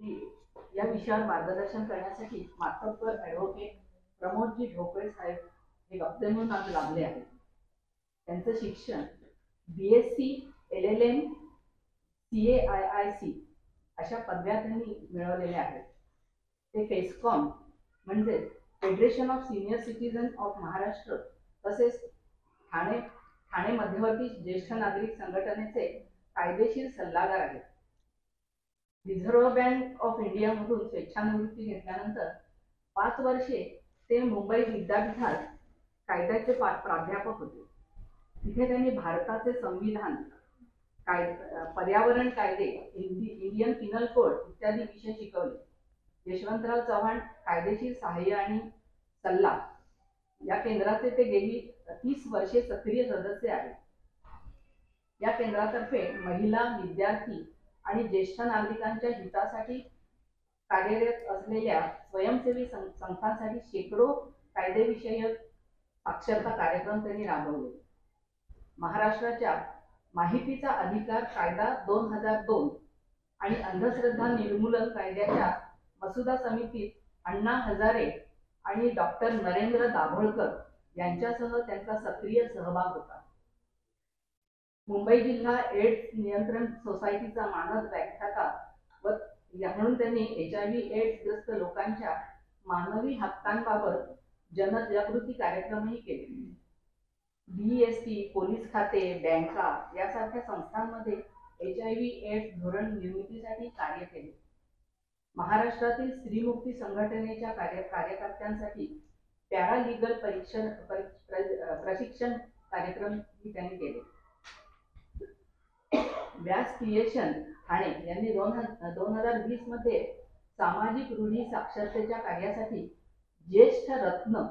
या विषयावर मार्गदर्शन करण्यासाठी मातब्बर ॲडव्होकेट प्रमोदजी ढोकळे साहेब हे वक्ते म्हणून आज लाभले आहेत. त्यांचं शिक्षण BSc, LLM, CAIIC अशा पदव्या त्यांनी मिळवलेल्या आहेत. ते फेस्कॉम म्हणजे federation of senior citizen of Maharashtra तसेच ठाणे मध्यवर्ती ज्येष्ठ नागरिक संघटनेचे कायदेशीर सल्लागार आहेत. रिझर्व्ह बँक ऑफ इंडिया मधून स्वेच्छानिवृत्ती घेतल्यानंतर 5 वर्षे ते मुंबई विद्यापीठात कायद्याचे प्राध्यापक होते. तिथे त्यांनी भारताचे संविधान, पर्यावरण कायदे, इंडियन पिनल कोड इत्यादी विषय शिकवले. यशवंतराव चव्हाण कायदेशीर सहाय्य आणि सल्ला या केंद्राचे ते गेली 30 वर्षे सक्रिय सदस्य आहेत. या केंद्रातर्फे महिला, विद्यार्थी आणि ज्येष्ठ नागरिकांच्या हितासाठी कार्यरत असलेल्या स्वयंसेवी संस्थांसाठी शेकडो कायदेविषयक साक्षरता कार्यक्रम त्यांनी राबवले. महाराष्ट्राच्या माहितीचा अधिकार कायदा 2002 आणि अंधश्रद्धा निर्मूलन कायद्याच्या मसुदा समितीत अण्णा हजारे आणि डॉक्टर नरेंद्र दाभोळकर यांच्यासह त्यांचा सक्रिय सहभाग होता. मुंबई जिल्हा एड्स नियंत्रण सोसायटीचा मानद व्याख्याता व म्हणून त्यांनी HIV एड्स ग्रस्त लोकांच्या मानवी हक्कांबाबत जनजागृती कार्यक्रमही केले. BST, पोलीस खाते, बँका यासारख्या संस्थांमध्ये HIV एड्स धोरण निर्मितीसाठी कार्य केले. महाराष्ट्रातील स्त्रीमुक्ती संघटनेच्या कार्यकर्त्यांसाठी पॅरालीगल प्रशिक्षण कार्यक्रमही त्यांनी केले. व्यास क्रिएशन ठाणे यांनी 2020 मध्ये सामाजिक रूढी साक्षरतेच्या कार्यासाठी ज्येष्ठ रत्न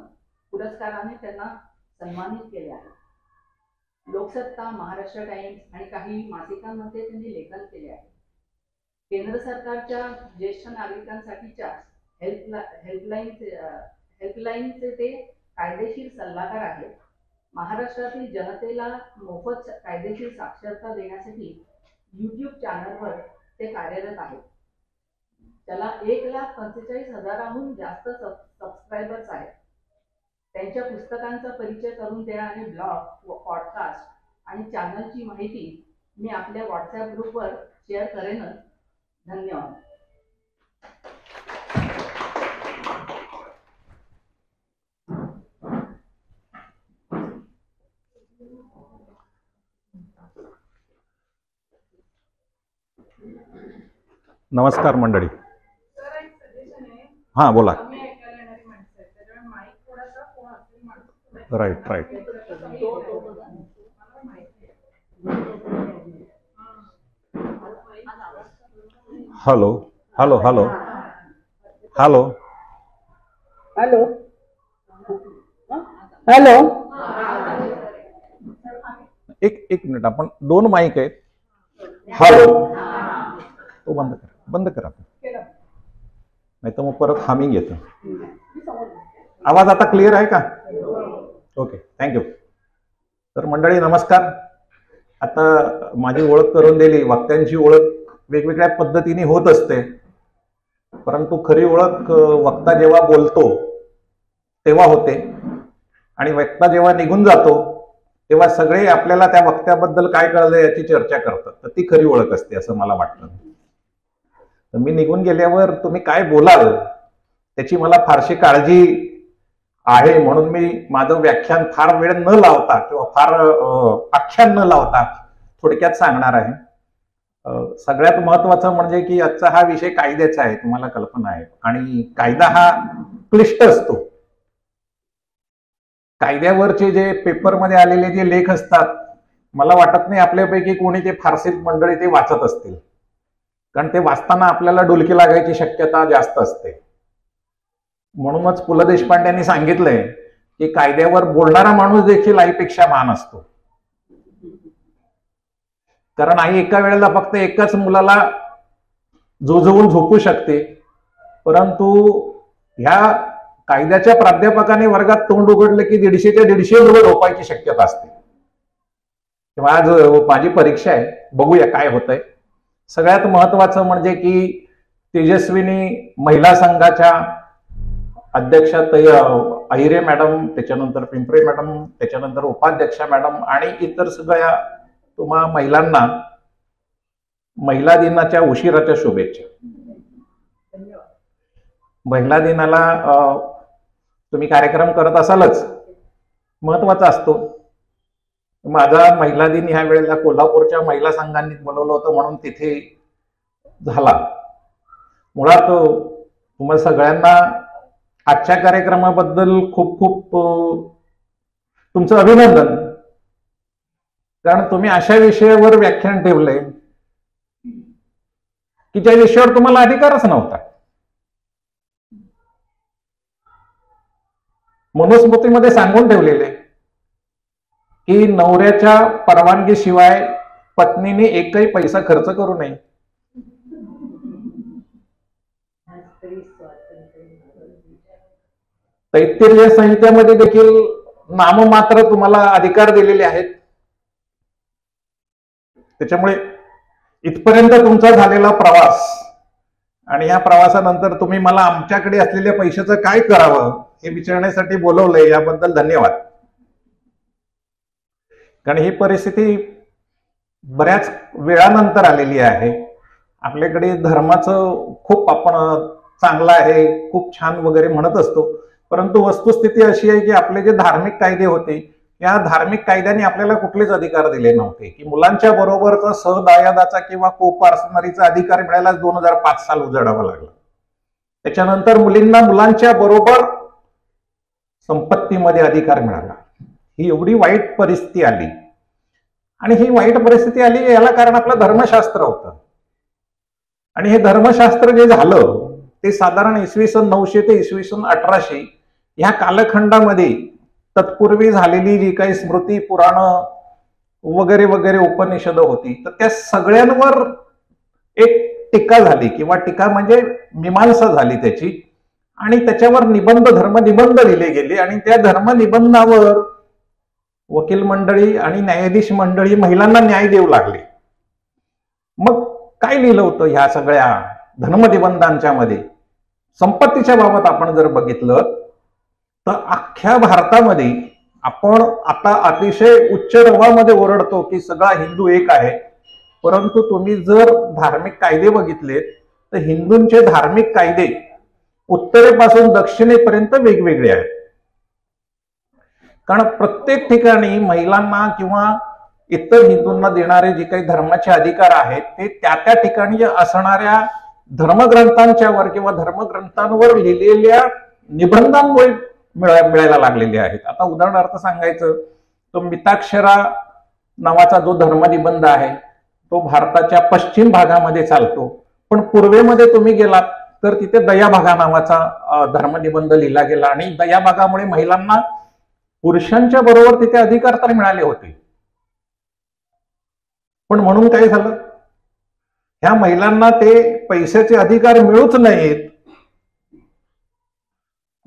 पुरस्काराने त्यांना सन्मानित केले आहे. लोकसत्ता, महाराष्ट्र टाइम्स आणि काही मासिकांमध्ये त्यांनी लेखन केले आहे. केंद्र सरकारच्या ज्येष्ठ नागरिकांसाठीच्या हेल्पलाईनचे ते कायदेशीर सल्लागार आहेत. महाराष्ट्रातील जनतेला मोफत कायदेशीर साक्षरता देण्यासाठी YouTube चॅनलवर ते कार्यरत आहेत. त्याला 1,45,000हून जास्त सबस्क्रायबर्स आहेत. त्यांच्या पुस्तकांचा परिचय करून देणारे ब्लॉग, पॉडकास्ट आणि चॅनलची माहिती मी आपल्या व्हॉट्सॲप ग्रुपवर शेअर करेनच. धन्यवाद. नमस्कार मंडळी. हां बोला. Right. Hello hello hello hello hello hello. एक मिनिट, आपण 2 माईक आहेत. हॅलो, तो बंद करा नाही तर मग परत हामिंग येतं. आवाज आता क्लिअर आहे का? Okay, thank you. तर मंडळी नमस्कार. आता माझी ओळख करून दिली. वक्त्यांची ओळख वेगवेगळ्या पद्धतीने होत असते, परंतु खरी ओळख वक्ता जेव्हा बोलतो तेव्हा होते आणि वक्ता जेव्हा निघून जातो तेव्हा सगळे आपल्याला त्या वक्त्याबद्दल काय कळलं याची चर्चा करतात. तर ती खरी ओळख असते असं मला वाटतं. तर मी निघून गेल्यावर तुम्ही काय बोलाल त्याची मला फारशी काळजी आहे, म्हणून मी माझं व्याख्यान फार वेळ न लावता किंवा फार आख्यान न लावता थोडक्यात सांगणार आहे. सगळ्यात महत्वाचं म्हणजे की आजचा हा विषय कायद्याचा आहे, तुम्हाला कल्पना आहे, आणि कायदा हा क्लिष्ट असतो. कायद्यावरचे जे पेपरमध्ये आलेले जे लेख असतात, मला वाटत नाही आपल्यापैकी कोणी ते फारसे मंडळी ते वाचत असतील, कारण ते वाचताना आपल्याला डुलकी लागायची शक्यता जास्त असते. म्हणूनच पु ल देशपांड्यांनी सांगितलंय की कायद्यावर बोलणारा माणूस देखील आईपेक्षा महान असतो. कारण आई एका वेळेला फक्त एकाच मुलाला जोजवून झोपू शकते, परंतु ह्या कायद्याच्या प्राध्यापकाने वर्गात तोंड उघडलं की 150च्या 150 मुलं झोपायची शक्यता असते. तेव्हा आज माझी परीक्षा आहे, बघूया काय होतंय. सगळ्यात महत्वाचं म्हणजे की तेजस्विनी महिला संघाच्या अध्यक्षा अहिरे मॅडम, त्याच्यानंतर पिंपरे मॅडम, त्याच्यानंतर उपाध्यक्षा मॅडम आणि इतर सगळ्या तुम्हा महिलांना महिला दिनाच्या उशिराच्या शुभेच्छा. महिला दिनाला तुम्ही कार्यक्रम करत असालच, महत्वाचा असतो. माझा महिला दिन ह्या वेळेला कोल्हापूरच्या महिला संघांनी बोलवलं होतं म्हणून तिथे झाला. मुळात तुम्हाला सगळ्यांना आजच्या कार्यक्रमाबद्दल खूप खूप तुमचं अभिनंदन, कारण तुम्ही अशा विषयावर व्याख्यान ठेवलंय की ज्या विषयावर तुम्हाला अधिकारच नव्हता. मनुस्मृतीमध्ये सांगून ठेवलेले की नवऱ्याच्या परवानगीशिवाय पत्नीने एकही पैसा खर्च करू नये. तैत्तिरीय संहितेमध्ये देखील नाममात्र तुम्हाला अधिकार दिलेले आहेत. त्याच्यामुळे इथपर्यंत तुमचा झालेला प्रवास आणि या प्रवासानंतर तुम्ही मला आमच्याकडे असलेल्या पैशाचं काय करावं हे विचारण्यासाठी बोलवलंय, याबद्दल धन्यवाद. कारण ही परिस्थिती बऱ्याच वेळानंतर आलेली आहे. आपल्याकडे धर्माचं खूप आपण चांगलं आहे, खूप छान वगैरे म्हणत असतो, परंतु वस्तुस्थिती अशी आहे की आपले जे धार्मिक कायदे होते या धार्मिक कायद्याने आपल्याला कुठलेच अधिकार दिले नव्हते की मुलांच्या बरोबरचा सहदायादाचा किंवा कोपार्सनरीचा अधिकार मिळायला 2005 साल उजाडावा लागला. त्याच्यानंतर मुलींना मुलांच्या बरोबर संपत्तीमध्ये अधिकार मिळाला. ही एवढी वाईट परिस्थिती आली आणि ही वाईट परिस्थिती आली याला कारण आपलं धर्मशास्त्र होतं. आणि हे धर्मशास्त्र जे झालं ते साधारण इसवी सन 900 ते इसवी सन 1800 ह्या कालखंडामध्ये तत्पूर्वी झालेली जी काही स्मृती पुराण वगैरे वगैरे उपनिषद होती तर त्या सगळ्यांवर एक टीका झाली किंवा टीका म्हणजे मीमांसा झाली त्याची, आणि त्याच्यावर निबंध धर्मनिबंध लिहिले गेले आणि त्या धर्मनिबंधावर वकील मंडळी आणि न्यायाधीश मंडळी महिलांना न्याय देऊ लागले. मग काय लिहिलं होतं ह्या सगळ्या धर्मनिबंधांच्या मध्ये? संपत्तीच्या बाबत आपण जर बघितलं तर अख्ख्या भारतामध्ये आपण आता अतिशय उच्च रवामध्ये ओरडतो की सगळा हिंदू एक आहे, परंतु तुम्ही जर धार्मिक कायदे बघितले तर हिंदूंचे धार्मिक कायदे उत्तरेपासून दक्षिणेपर्यंत वेगवेगळे आहेत. कारण प्रत्येक ठिकाणी महिलांना किंवा इतर हिंदूंना देणारे जे काही धर्माचे अधिकार आहेत ते त्या त्या ठिकाणी असणाऱ्या धर्मग्रंथांच्या वर किंवा धर्मग्रंथांवर लिहिलेल्या निबंधांमुळे मिळायला लागलेले आहेत. आता उदाहरणार्थ सांगायचं तर मिताक्षरा नावाचा जो धर्मनिबंध आहे तो भारताच्या पश्चिम भागामध्ये चालतो, पण पूर्वेमध्ये तुम्ही गेलात तर तिथे दयाभागा नावाचा धर्मनिबंध लिहिला गेला आणि दयाभागामुळे महिलांना पुरुषांच्या बरोबर तिथे अधिकार तर मिळाले होते, पण म्हणून काय झालं, ह्या महिलांना ते पैशाचे अधिकार मिळूच नाहीत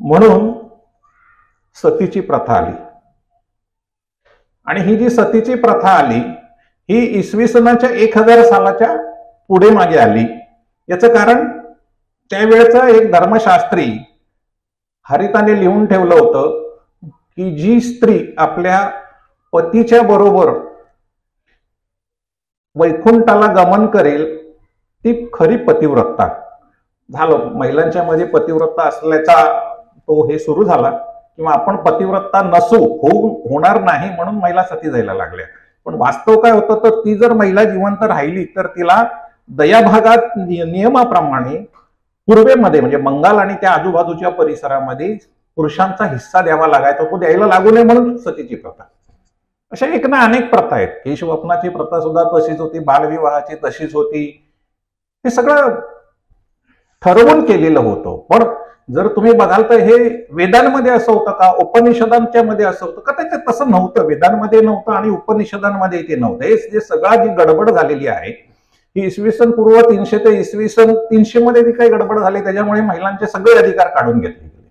म्हणून सतीची प्रथा आली. आणि ही जी सतीची प्रथा आली ही इसवी सनाच्या 1000 सालाच्या पुढे मागे आली. याचं कारण त्यावेळेचा एक धर्मशास्त्री हरिताने लिहून ठेवलं होतं की जी स्त्री आपल्या पतीच्या बरोबर वैकुंठाला गमन करेल ती खरी पतिव्रता. झालं, महिलांच्या मध्ये पतिव्रता असल्याचा तो हे सुरू झाला किंवा आपण पतिव्रता नसू, होणार नाही म्हणून महिला सती जायला लागल्या. पण वास्तव काय होतं तर ती जर महिला जिवंत राहिली तर तिला दयाभागात नियमाप्रमाणे पूर्वेमध्ये म्हणजे बंगाल आणि त्या आजूबाजूच्या परिसरामध्ये पुरुषांचा हिस्सा द्यावा लागायचा, तो द्यायला लागू नये म्हणून सतीची प्रथा. अशा एक ना अनेक प्रथा आहेत. केशवपनाची प्रथा सुद्धा तशीच होती, बालविवाहाची तशीच होती. हे सगळं ठरवून केलेलं होतं. पण जर तुम्ही बघाल तर हे वेदांमध्ये असं होतं का, उपनिषदांच्या मध्ये असं होतं का? ते तसं नव्हतं. वेदांमध्ये नव्हतं आणि उपनिषदांमध्ये ते नव्हतं. हे जे सगळा जी गडबड झालेली आहे ही इसवी सन पूर्व 300 ते इसवी सन 300 मध्ये जी काही गडबड झाली त्याच्यामुळे महिलांचे सगळे अधिकार काढून घेतले गेले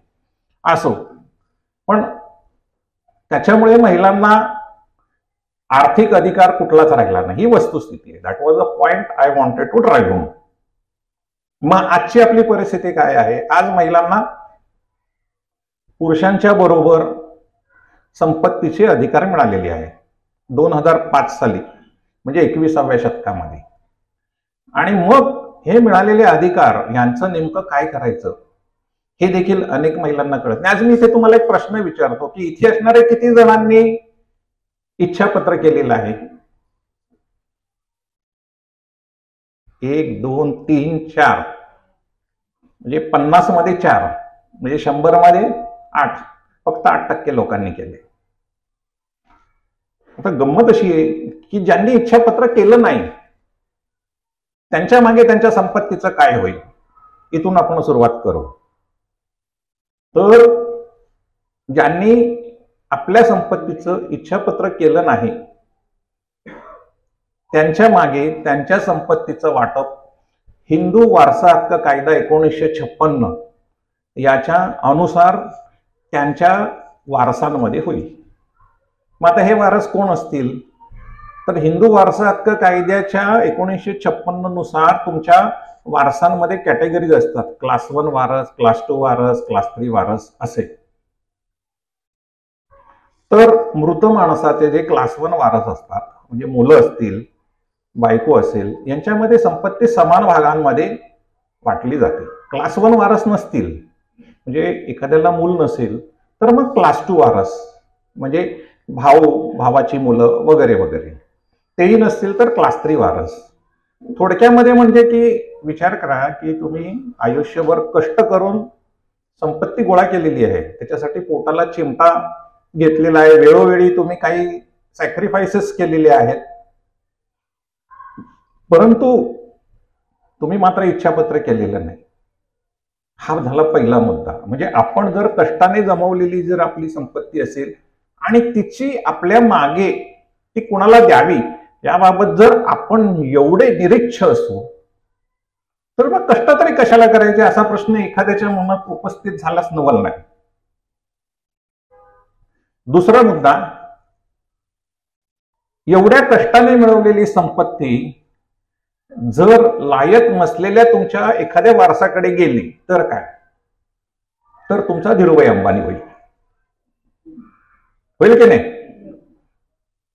असो. पण त्याच्यामुळे महिलांना आर्थिक अधिकार कुठलाच राहिला नाही, ही वस्तुस्थिती आहे. That was a point I wanted to drive home. मग आजची आपली परिस्थिती काय आहे? आज महिलांना पुरुषांच्या बरोबर संपत्तीचे अधिकार मिळालेले आहेत 2005 साली, म्हणजे 21व्या शतकामध्ये. आणि मग हे मिळालेले अधिकार यांचं नेमकं काय करायचं हे देखील अनेक महिलांना कळत नाही. आज मी इथे तुम्हाला एक प्रश्न विचारतो की इथे असणाऱ्या किती जणांनी इच्छापत्र केलेलं आहे? 1 2 3 4, म्हणजे 50 मध्ये 4, म्हणजे 100 मध्ये 8, फक्त 8% लोकांनी केले. आता गंमत अशी आहे की ज्यांनी इच्छापत्र केलं नाही त्यांच्या मागे त्यांच्या संपत्तीचं काय होईल, इथून आपण सुरुवात करू. तर ज्यांनी आपल्या संपत्तीचं इच्छापत्र केलं नाही त्यांच्या मागे त्यांच्या संपत्तीचं वाटप हिंदू वारसा हक्क कायदा 1956 याच्या अनुसार त्यांच्या वारसांमध्ये होईल. मग आता हे वारस कोण असतील? तर हिंदू वारसा हक्क कायद्याच्या 1956 नुसार तुमच्या वारसांमध्ये कॅटेगरीज असतात. क्लास 1 वारस, क्लास 2 वारस, क्लास 3 वारस असे. तर मृत माणसाचे जे क्लास 1 वारस असतात, म्हणजे मुलं असतील, बायको असेल, यांच्यामध्ये संपत्ती समान भागांमध्ये वाटली जाते. क्लास 1 वारस नसतील, म्हणजे एखाद्याला मूल नसेल, तर मग क्लास 2 वारस, म्हणजे भाऊ, भावाची मुलं वगैरे वगैरे, तेही नसतील तर क्लास 3 वारस. थोडक्यामध्ये म्हणजे की विचार करा की तुम्ही आयुष्यभर कष्ट करून संपत्ती गोळा केलेली आहे, त्याच्यासाठी पोटाला चिमटा घेतलेला आहे, वेळोवेळी तुम्ही काही सॅक्रिफायसेस केलेले आहेत, परंतु तुम्ही मात्र इच्छापत्र केलेलं नाही. हा झाला पहिला मुद्दा. म्हणजे आपण जर कष्टाने जमवलेली जर आपली संपत्ती असेल आणि तिची आपल्या मागे ती कुणाला द्यावी याबाबत जर आपण एवढे निरीच्छ असू तर मग कष्ट तरी कशाला करायचे असा प्रश्न एखाद्याच्या मनात उपस्थित झालाच नवल नाही. दुसरा मुद्दा, एवढ्या कष्टाने मिळवलेली संपत्ती जर लायक नसलेल्या तुमच्या एखाद्या वारसाकडे गेली तर काय? तर तुमचा धीरूभाई अंबानी होईल. होईल की नाही?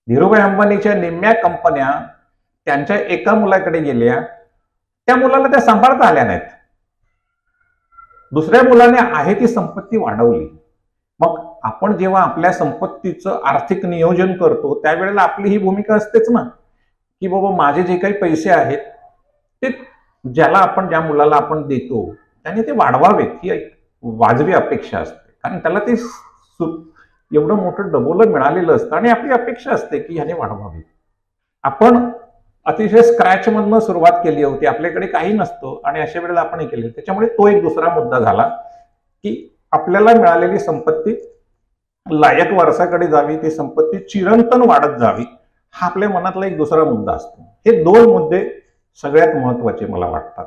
धीरूभाई अंबानीच्या निम्म्या कंपन्या त्यांच्या एका मुलाकडे गेल्या, त्या मुलाला त्या सांभाळता आल्या नाहीत. दुसऱ्या मुलाने आहे ती संपत्ती वाढवली. मग आपण जेव्हा आपल्या संपत्तीचं आर्थिक नियोजन करतो त्यावेळेला आपली ही भूमिका असतेच ना, की बाबा माझे जे काही पैसे आहेत ते ज्या मुलाला आपण देतो त्याने ते वाढवावेत, ही एक वाजवी अपेक्षा असते. कारण त्याला ते एवढं मोठं डबोलं मिळालेलं असतं आणि आपली अपेक्षा असते की ह्याने वाढवावे. आपण अतिशय स्क्रॅच मधनं सुरुवात केली होती, आपल्याकडे काही नसतं आणि अशा वेळेला आपण हे केले. त्याच्यामुळे तो एक दुसरा मुद्दा झाला की आपल्याला मिळालेली संपत्ती लायक वारसाकडे जावी, ती संपत्ती चिरंतन वाढत जावी, हा आपल्या मनातला एक दुसरा मुद्दा असतो. हे 2 मुद्दे सगळ्यात महत्वाचे मला वाटतात.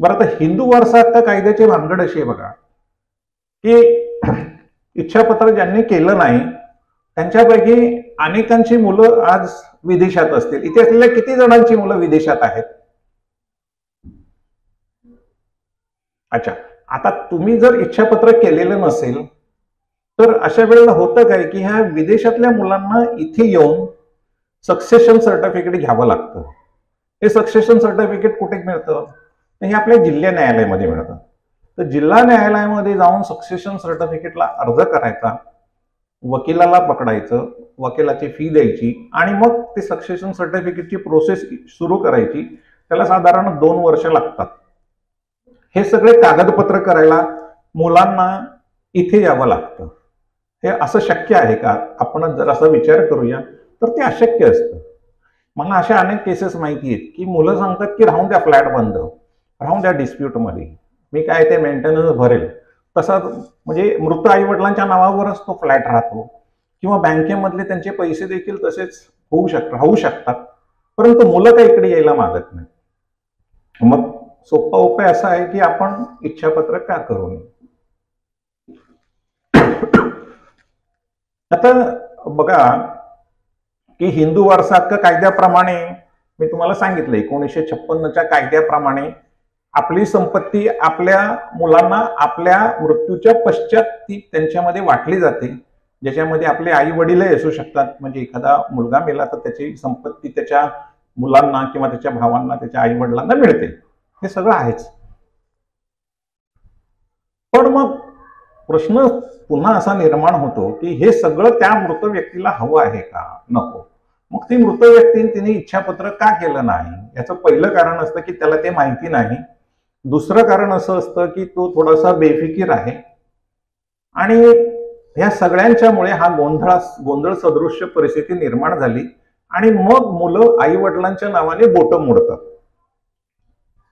बरं, आता हिंदू वारसा हक्क कायद्याची भानगड अशी आहे बघा की इच्छापत्र ज्यांनी केलं नाही त्यांच्यापैकी अनेकांची मुलं आज विदेशात असतील. इथे असलेल्या किती जणांची मुलं विदेशात आहेत? अच्छा, आता तुम्ही जर इच्छापत्र केलेलं नसेल तर अशा वेळेला होतं काय की ह्या विदेशातल्या मुलांना इथे येऊन सक्सेशन सर्टिफिकेट घ्यावं लागतं. हे सक्सेशन सर्टिफिकेट कुठे मिळतं? हे आपल्या जिल्हा न्यायालयामध्ये मिळतं. तर जिल्हा न्यायालयामध्ये जाऊन सक्सेशन सर्टिफिकेटला अर्ज करायचा, वकिलाला पकडायचं, वकिलाची फी द्यायची आणि मग ते सक्सेशन सर्टिफिकेटची प्रोसेस सुरू करायची. त्याला साधारण 2 वर्ष लागतात. हे सगळे कागदपत्र करायला मुलांना इथे यावं लागतं. हे असं शक्य आहे का? आपण जर असा विचार करूया तर ते अशक्य असतं. मला अशा अनेक केसेस माहिती आहेत की मुलं सांगतात की राहून द्या फ्लॅट बंद, राहून द्या डिस्प्यूटमध्ये, मी काय ते मेंटेनन्स भरेल. तसा म्हणजे मृत आई वडिलांच्या नावावरच तो फ्लॅट राहतो किंवा बँकेमधले त्यांचे पैसे देखील तसेच राहू शकतात, परंतु मुलं काही इकडे यायला मागत नाही. मग सोपा उपाय असा आहे की आपण इच्छापत्र का करू नये? आता बघा की हिंदू वारसा हक्क कायद्याप्रमाणे मी तुम्हाला सांगितलं 1956च्या कायद्याप्रमाणे आपली संपत्ती आपल्या मुलांना आपल्या मृत्यूच्या पश्चात ती त्यांच्यामध्ये वाटली जाते, ज्याच्यामध्ये आपले आई वडीलही असू शकतात. म्हणजे एखादा मुलगा मेला तर त्याची संपत्ती त्याच्या मुलांना किंवा त्याच्या भावांना, त्याच्या आई वडिलांना मिळते. हे सगळं आहेच. पण मग प्रश्न पुन्हा असा निर्माण होतो की हे सगळं त्या मृत व्यक्तीला हवं आहे का, नको. मग ती मृत व्यक्तीने तिने इच्छापत्र का केलं नाही, याचं पहिलं कारण असतं की त्याला ते माहिती नाही. दुसरं कारण असं असतं की तो थोडासा बेफिकीर आहे. आणि ह्या सगळ्यांच्यामुळे हा गोंधळ सदृश्य परिस्थिती निर्माण झाली. आणि मग मुलं आई वडिलांच्या नावाने बोटं मोडतात.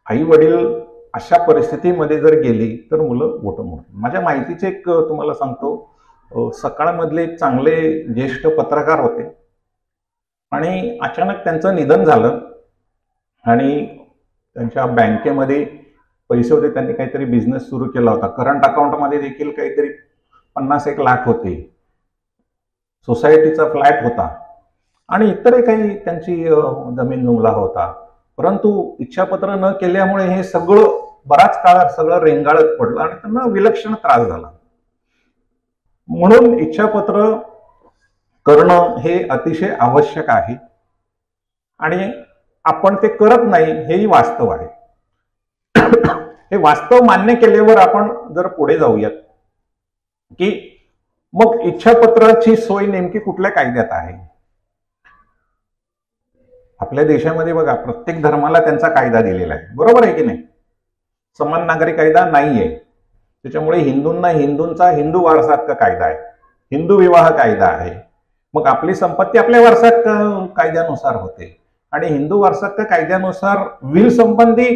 आई वडील अशा परिस्थितीमध्ये जर गेली तर मुलं बोटं मोडतात. माझ्या माहितीचे एक तुम्हाला सांगतो, सकाळमधले एक चांगले ज्येष्ठ पत्रकार होते आणि अचानक त्यांचं निधन झालं. आणि त्यांच्या बँकेमध्ये पैसे होते, त्यांनी काहीतरी बिझनेस सुरू केला होता. करंट अकाउंटमध्ये देखील काहीतरी 50-1 लाख होते. सोसायटीचा फ्लॅट होता आणि इतरही काही त्यांची जमीन जुमला होता. परंतु इच्छापत्र न केल्यामुळे हे सगळं बराच काळ सगळं रेंगाळत पडलं आणि त्यांना विलक्षण त्रास झाला. म्हणून इच्छापत्र करणं हे अतिशय आवश्यक आहे आणि आपण ते करत नाही हेही वास्तव आहे. हे वास्तव मान्य केल्यावर आपण जर पुढे जाऊयात की मग इच्छापत्राची सोय नेमकी कुठल्या कायद्यात आहे. आपल्या देशामध्ये बघा, प्रत्येक धर्माला त्यांचा कायदा दिलेला आहे, बरोबर आहे की नाही. समान नागरी कायदा नाहीये. त्याच्यामुळे हिंदूंना हिंदूंचा हिंदू वारसा हक्क कायदा आहे, हिंदू विवाह कायदा आहे. मग आपली संपत्ती आपल्या वारसा हक्क कायद्यानुसार होते. आणि हिंदू वारसा हक्क कायद्यानुसार विल संबंधी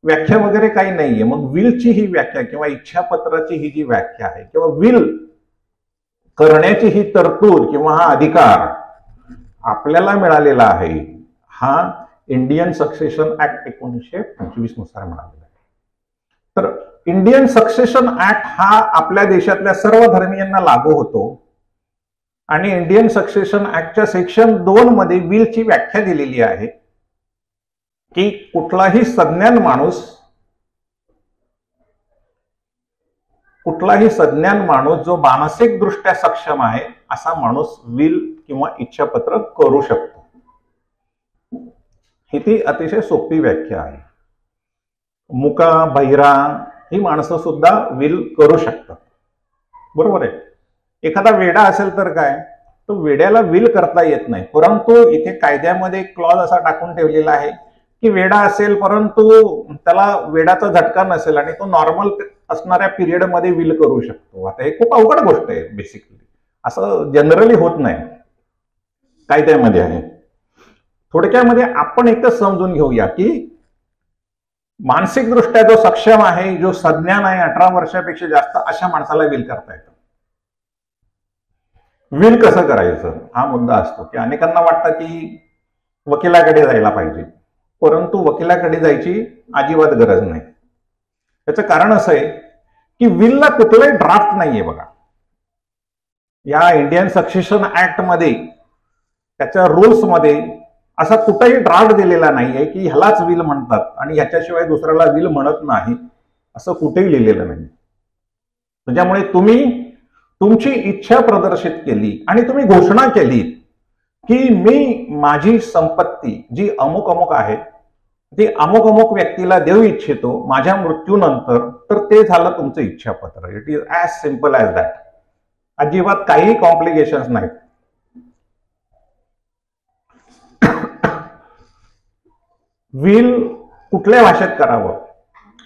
व्याख्या वगैरे काही नाहीये. मग विलची ही व्याख्या किंवा इच्छापत्राची ही जी व्याख्या आहे किंवा विल करण्याची ही तरतूद किंवा हा अधिकार आपल्याला मिळालेला आहे, हा इंडियन सक्सेशन ऍक्ट 1925 नुसार मिळालेला आहे. तर इंडियन सक्सेशन ऍक्ट हा आपल्या देशातल्या सर्व धर्मीयांना लागू होतो. आणि इंडियन सक्सेशन ऍक्टच्या सेक्शन 2 मध्ये विलची व्याख्या दिलेली आहे की कुठलाही सज्ञान माणूस जो मानसिक दृष्ट्या सक्षम आहे असा माणूस विल किंवा इच्छापत्र करू शकतो. ही ती अतिशय सोपी व्याख्या आहे. मुका बहिरा ही माणसं सुद्धा विल करू शकतात, बरोबर आहे. एखादा वेडा असेल तर काय, तो वेड्याला विल करता येत नाही. परंतु इथे कायद्यामध्ये एक क्लॉज असा टाकून ठेवलेला आहे की वेडा असेल परंतु त्याला वेडाचा झटका नसेल आणि तो नॉर्मल असणाऱ्या पिरियडमध्ये विल करू शकतो. आता हे खूप अवघड गोष्ट आहे. बेसिकली असं जनरली होत नाही, कायद्यामध्ये आहे. थोडक्यामध्ये आपण एकच समजून घेऊया की मानसिकदृष्ट्या जो सक्षम आहे, जो सज्ञान आहे, 18 वर्षापेक्षा जास्त, अशा माणसाला विल करता येतं. विल कसं करायचं हा मुद्दा असतो की अनेकांना वाटतं की वकिलाकडे जायला पाहिजे, परंतु वकिलाकडे जायची अजिबात गरज नाही. त्याचं कारण असं आहे की विलला कुठलाही ड्राफ्ट नाहीये. बघा, या इंडियन सक्सेशन ऍक्ट मध्ये त्याच्या रूल्स मध्ये असा कुठेही ड्राफ्ट दिलेला नाहीये की ह्यालाच विल म्हणतात आणि ह्याच्याशिवाय दुसऱ्याला विल म्हणत नाही, असं कुठेही लिहिलेलं नाही. त्याच्यामुळे तुम्ही तुमची इच्छा प्रदर्शित केली आणि तुम्ही घोषणा केली की मी माझी संपत्ती जी अमुक अमुक आहे ती अमुक अमुक व्यक्तीला देऊ इच्छितो माझ्या मृत्यूनंतर, तर ते झालं तुमचं इच्छापत्र. It is as simple as that. अजिबात काही कॉम्प्लिकेशन्स नाहीत. विल कुठल्या भाषेत करावं?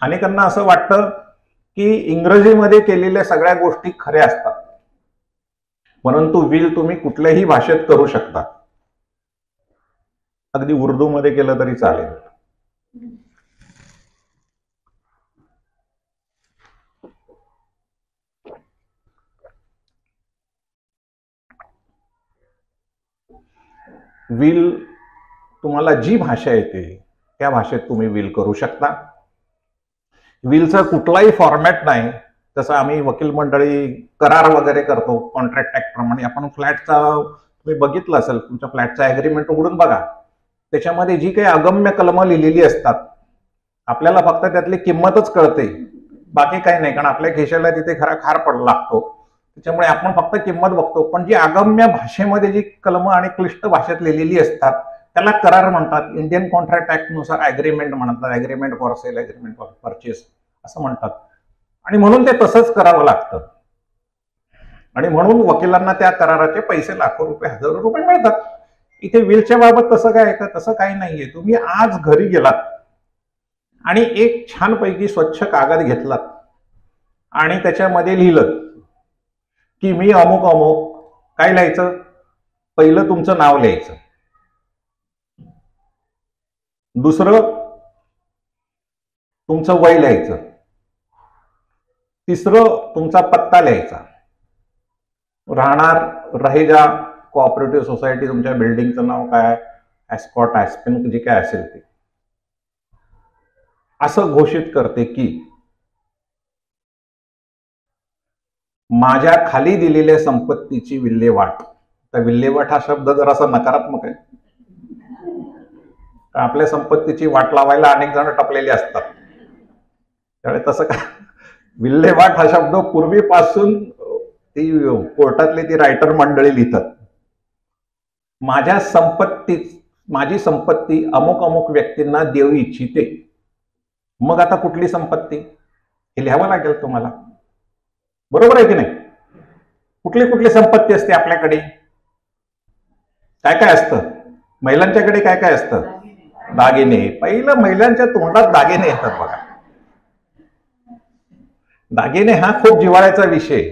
अनेकांना असं वाटतं की इंग्रजीमध्ये केलेल्या सगळ्या गोष्टी खऱ्या असतात, परंतु विल तुम्ही कुठल्याही भाषेत करू शकता. अगदी उर्दू मध्ये केलं तरी चालेल. विल तुम्हाला जी भाषा येते त्या भाषेत तुम्ही विल करू शकता. विलचा कुठलाही फॉर्मॅट नाही. जसं आम्ही वकील मंडळी करार वगैरे करतो कॉन्ट्रॅक्ट ऍक्ट प्रमाणे. आपण फ्लॅटचा तुम्ही बघितलं असेल, तुमच्या फ्लॅटचा ऍग्रीमेंट उघडून बघा, त्याच्यामध्ये जी काही अगम्य कलमं लिहिलेली असतात आपल्याला फक्त त्यातली किंमतच कळते, बाकी काही नाही, कारण आपल्या खिशाला तिथे खरा खार पड लागतो. त्याच्यामुळे आपण फक्त किंमत बघतो. पण जी अगम्य भाषेमध्ये जी कलमं आणि क्लिष्ट भाषेत लिहिलेली असतात त्याला करार म्हणतात. इंडियन कॉन्ट्रॅक्ट ऍक्ट नुसार ऍग्रीमेंट म्हणतात, agreement for sale, agreement for purchase असं म्हणतात. आणि म्हणून ते तसंच करावं लागतं. आणि म्हणून वकिलांना त्या कराराचे पैसे लाखो रुपये, हजारो रुपये मिळतात. इथे विलच्या बाबत तसं काय का? तसं काही नाहीये. तुम्ही आज घरी गेलात आणि एक छानपैकी स्वच्छ कागद घेतलात आणि त्याच्यामध्ये लिहिलं की मी अमुक अमुक, काय लिहायचं? पहिलं तुमचं नाव लिहायचं, दुसरं तुमचं वय लिहायचं, तिसरं तुमचा पत्ता लिहायचा, राहणार रहेजा कोऑपरेटिव्ह सोसायटी, तुमच्या बिल्डिंगचं नाव काय, एस्कॉट, ऍस्पिन, जे काय असेल ते, असं घोषित करते की माझ्या खाली दिलेल्या संपत्तीची विल्हेवाट. तर विल्हेवाट हा शब्द जरासा नकारात्मक आहे. आपल्या संपत्तीची वाट लावायला अनेक जण टपलेले असतात. त्यामुळे तसं काय, विल्हेवाट हा शब्द पूर्वीपासून ती कोर्टातली ती रायटर मंडळी लिहितात. माझी संपत्ती अमुक अमुक व्यक्तींना देऊ इच्छिते. मग आता कुठली संपत्ती हे लिहावं लागेल तुम्हाला, बरोबर आहे की नाही? कुठली कुठली संपत्ती असते आपल्याकडे? काय काय असतं? महिलांच्याकडे काय काय असतं? दागिने. पहिलं महिलांच्या तोंडात दागिने येतात बघा. दागिने हा खूप जिव्हाळ्याचा विषय.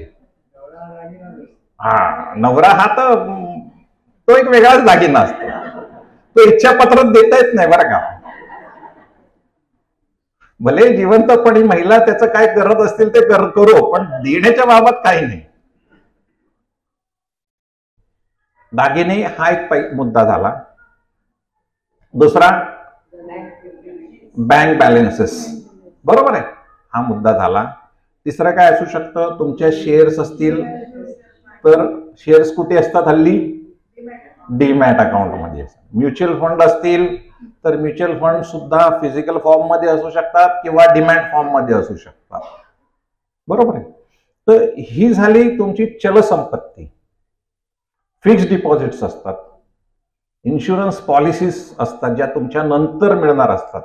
हा, नवरा हा तर तो एक वेगळाच दागिना असतो. तो इच्छापत्रात देता येत नाही बरं का. भले जिवंतपणी महिला त्याचं काय करत असतील ते करू, पण देण्याच्या बाबत काही नाही. दागिने हा एक मुद्दा झाला. दुसरा बँक बॅलन्सेस, बरोबर आहे, हा मुद्दा झाला. तिसरं काय असू शकतं? तुमच्या शेअर्स असतील तर शेअर्स कुठे असतात हल्ली? डीमॅट अकाउंट मध्ये असतात. म्युच्युअल फंड असतील तर म्युच्युअल फंड सुद्धा फिजिकल फॉर्म मध्ये असू शकतात किंवा डिमॅट फॉर्म मध्ये असू शकतात, बरोबर आहे. तर ही झाली तुमची चल संपत्ती. फिक्स्ड डिपॉझिट्स असतात, इन्शुरन्स पॉलिसीज असतात ज्या तुमच्या नंतर मिळणार असतात,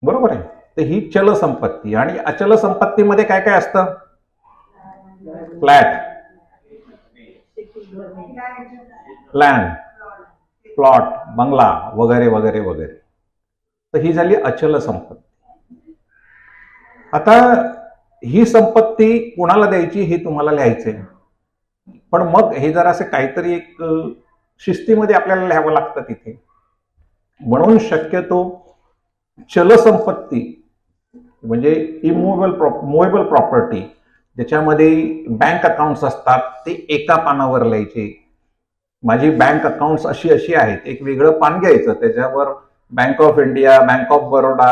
बरोबर आहे. तर ही चल संपत्ती. आणि अचल संपत्तीमध्ये काय काय असतं? फ्लॅट, लँड, प्लॉट, बंगला वगैरे वगैरे वगैरे. तर ही झाली अचल संपत्ती. आता ही संपत्ती कोणाला द्यायची हे तुम्हाला लिहायचंय. पण मग हे जरा असं काहीतरी एक शिस्तीमध्ये आपल्याला लिहावं लागतं तिथे. म्हणून शक्यतो चल संपत्ती म्हणजे मूवेबल प्रॉपर्टी ज्याच्यामध्ये बँक अकाउंट्स असतात ते एका पानावर लिहायचे. माझी बँक अकाउंट्स अशी अशी आहेत, एक वेगळं पान घ्यायचं, त्याच्यावर bank of India, bank of Baroda,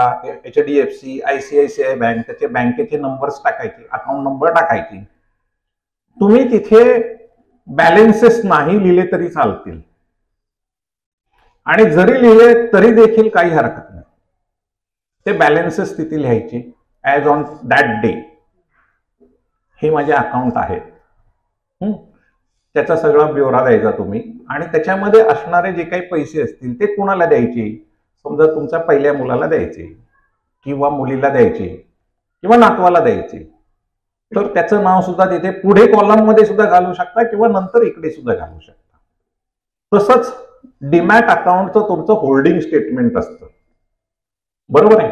HDFC, ICICI bank, त्याचे बँकेचे नंबर्स टाकायचे, अकाउंट नंबर टाकायचे. तुम्ही तिथे बॅलन्सेस नाही लिहिले तरी चालतील, आणि जरी लिहिले तरी देखील काही हरकत नाही. ते बॅलन्सेस तिथे लिहायचे. ॲज ऑन दॅट डे हे माझे अकाउंट आहेत, त्याचा सगळा ब्यौरा द्यायचा तुम्ही. आणि त्याच्यामध्ये असणारे जे काही पैसे असतील ते कोणाला द्यायचे? समजा तुमच्या पहिल्या मुलाला द्यायचे किंवा मुलीला द्यायचे किंवा नातवाला द्यायचे, तर त्याचं नाव सुद्धा तिथे पुढे कॉलम मध्ये सुद्धा घालू शकता किंवा नंतर इकडे सुद्धा घालू शकता. तसंच डीमॅट अकाउंटचं तुमचं होल्डिंग स्टेटमेंट असतं, बरोबर आहे.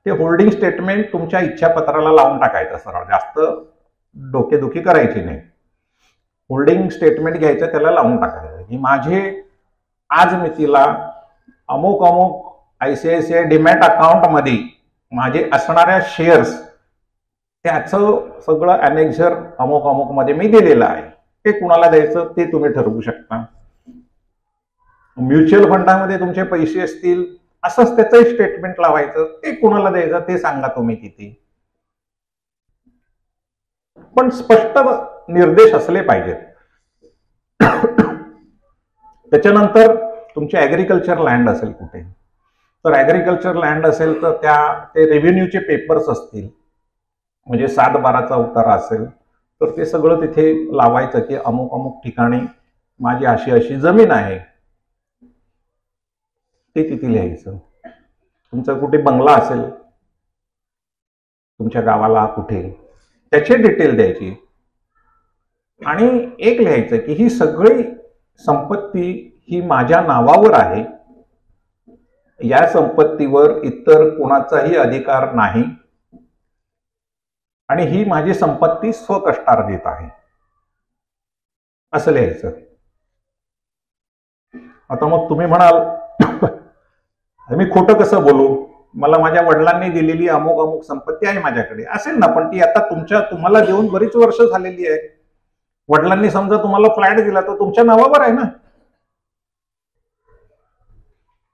ते होल्डिंग स्टेटमेंट तुमच्या इच्छापत्राला लावून टाकायचं सरळ, जास्त डोकेदुखी करायची नाही. होल्डिंग स्टेटमेंट घ्यायचं, त्याला लावून टाकायचं की माझे आज मितीला अमुक अमुक ICICI डीमॅट अकाउंट मध्ये माझे असणाऱ्या शेअर्स त्याचं सगळं अनेक्झर अमुक अमुक मध्ये मी दिलेलं आहे. ते कुणाला द्यायचं ते तुम्ही ठरवू शकता. म्युच्युअल फंडामध्ये तुमचे पैसे असतील असंच त्याचंही स्टेटमेंट लावायचं, ते कुणाला द्यायचं ते सांगा तुम्ही तिथे. पण स्पष्ट निर्देश असले पाहिजेत. त्याच्यानंतर तुमची ऍग्रिकल्चर लँड असेल कुठे तर ॲग्रिकल्चर लँड असेल तर ते रेव्हेन्यूचे पेपर्स असतील, म्हणजे 7/12चा उतारा असेल तर ते सगळं तिथे लावायचं की अमुक अमुक ठिकाणी माझी अशी अशी जमीन आहे, ते तिथे लिहायचं. तुमचा कुठे बंगला असेल तुमच्या गावाला कुठे, त्याची डिटेल द्यायची आणि एक लिहायचं की ही सगळी संपत्ती ही माझ्या नावावर आहे, या संपत्तीवर इतर कोणाचाही अधिकार नाही आणि ही माझी संपत्ती स्वकष्टार्जित आहे, असं लिहायचं. आता मग तुम्ही म्हणाल मी खोटं कसं बोलू, मला माझ्या वडिलांनी दिलेली अमुक अमुक संपत्ती आहे माझ्याकडे, असेल ना, पण ती आता तुम्हाला देऊन बरीच वर्ष झालेली आहे. वडिलांनी समजा तुम्हाला फ्लॅट दिला तर तुमच्या नावावर आहे ना,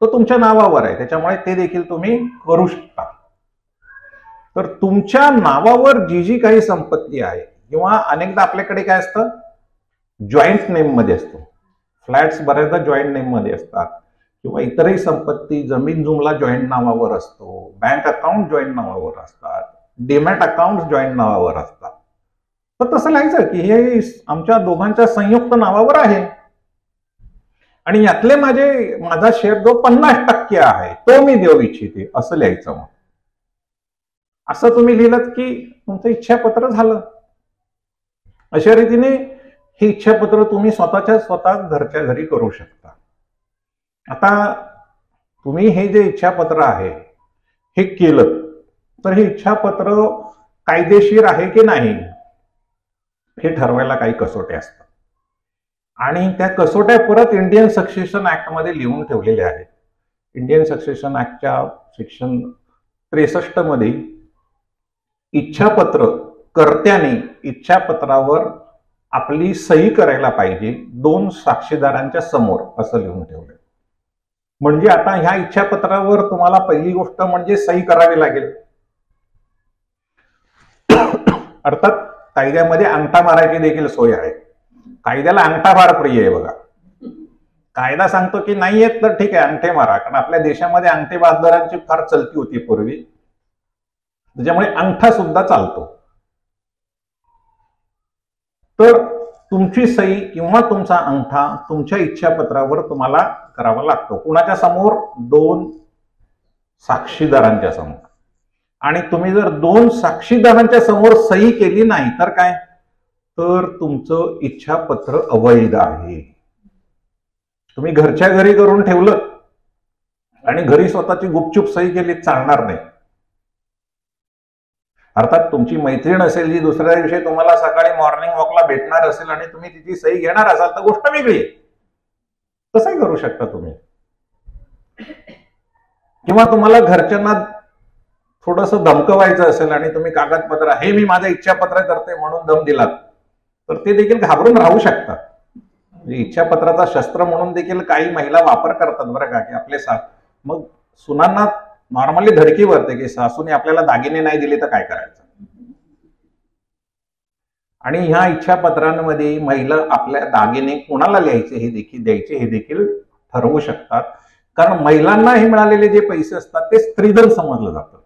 तो तुमच्या नावावर आहे, त्याच्यामुळे ते देखील तुम्ही करू शकता. तर तुमच्या नावावर जी जी काही संपत्ती आहे, किंवा अनेकदा आपल्याकडे काय असतं, जॉईंट नेम मध्ये असतो, फ्लॅट्स बऱ्याचदा जॉईंट नेम मध्ये असतात, किंवा इतरही संपत्ती, जमीन जुमला जॉईंट नावावर असतो, बँक अकाउंट जॉईंट नावावर असतात, डीमॅट अकाउंट जॉईंट नावावर असतात. तर तसं लिहायचं की हे आमच्या दोघांच्या संयुक्त नावावर आहे आणि यातले माझा शेअर जो 50% आहे तो मी देऊ इच्छिते, असं लिहायचं. मग असं तुम्ही लिहिलं की तुमचं इच्छापत्र झालं. अशा रीतीने हे इच्छापत्र तुम्ही स्वतः घरच्या घरी करू शकता. आता तुम्ही हे जे इच्छापत्र आहे हे केलं तर हे इच्छापत्र कायदेशीर आहे की नाही हे ठरवायला काही कसोट्या असतात आणि त्या कसोट्या परत इंडियन सक्सेशन ऍक्ट मध्ये लिहून ठेवलेल्या आहेत. इंडियन सक्सेशन ऍक्टच्या सेक्शन 63 मध्ये इच्छापत्र कर्त्याने इच्छापत्रावर आपली सही करायला पाहिजे 2 साक्षीदारांच्या समोर, असं लिहून ठेवलं. म्हणजे आता ह्या इच्छापत्रावर तुम्हाला पहिली गोष्ट म्हणजे सही करावी लागेल. अर्थात कायद्यामध्ये अंगठा मारायची देखील सोय आहे. कायद्याला अंगठा फार प्रिय आहे बघा. कायदा सांगतो की नाही येत तर ठीक आहे अंगठे मारा, कारण आपल्या देशामध्ये अंगठे बहादरांची फार चलती होती पूर्वी, त्याच्यामुळे अंगठा सुद्धा चालतो. तर तुमची सही किंवा तुमचा अंगठा तुमच्या इच्छापत्रावर तुम्हाला करावा लागतो. कुणाच्या समोर? 2 साक्षीदारांच्या समोर. आणि तुम्ही जर 2 साक्षीदारांच्या समोर सही केली नाही तर काय, तर तुमचं इच्छापत्र अवैध आहे. तुम्ही घरच्या घरी करून ठेवलं आणि घरी स्वतःची गुपचूप सही केली चालणार नाही. अर्थात तुमची मैत्रीण असेल जी दुसऱ्या दिवशी तुम्हाला सकाळी मॉर्निंग वॉकला भेटणार असेल आणि तुम्ही तिची सही घेणार असाल तर गोष्ट वेगळी आहे, तसंही करू शकता तुम्ही. किंवा तुम्हाला घरच्यांना थोडंसं धमकवायचं असेल आणि तुम्ही कागदपत्र हे मी माझं इच्छापत्र करते म्हणून दम दिलात तर ते देखील घाबरून राहू शकतात. इच्छापत्राचा शस्त्र म्हणून देखील काही महिला वापर करतात बरं का, की आपले मग सुनांना नॉर्मली धडकी भरते की सासूने आपल्याला दागिने नाही दिले तर काय करायचं. आणि ह्या इच्छापत्रांमध्ये महिला आपल्या दागिने कोणाला लिहायचे हे देखील द्यायचे हे देखील ठरवू शकतात, कारण महिलांना हे मिळालेले जे पैसे असतात ते स्त्रीधन समजलं जातं.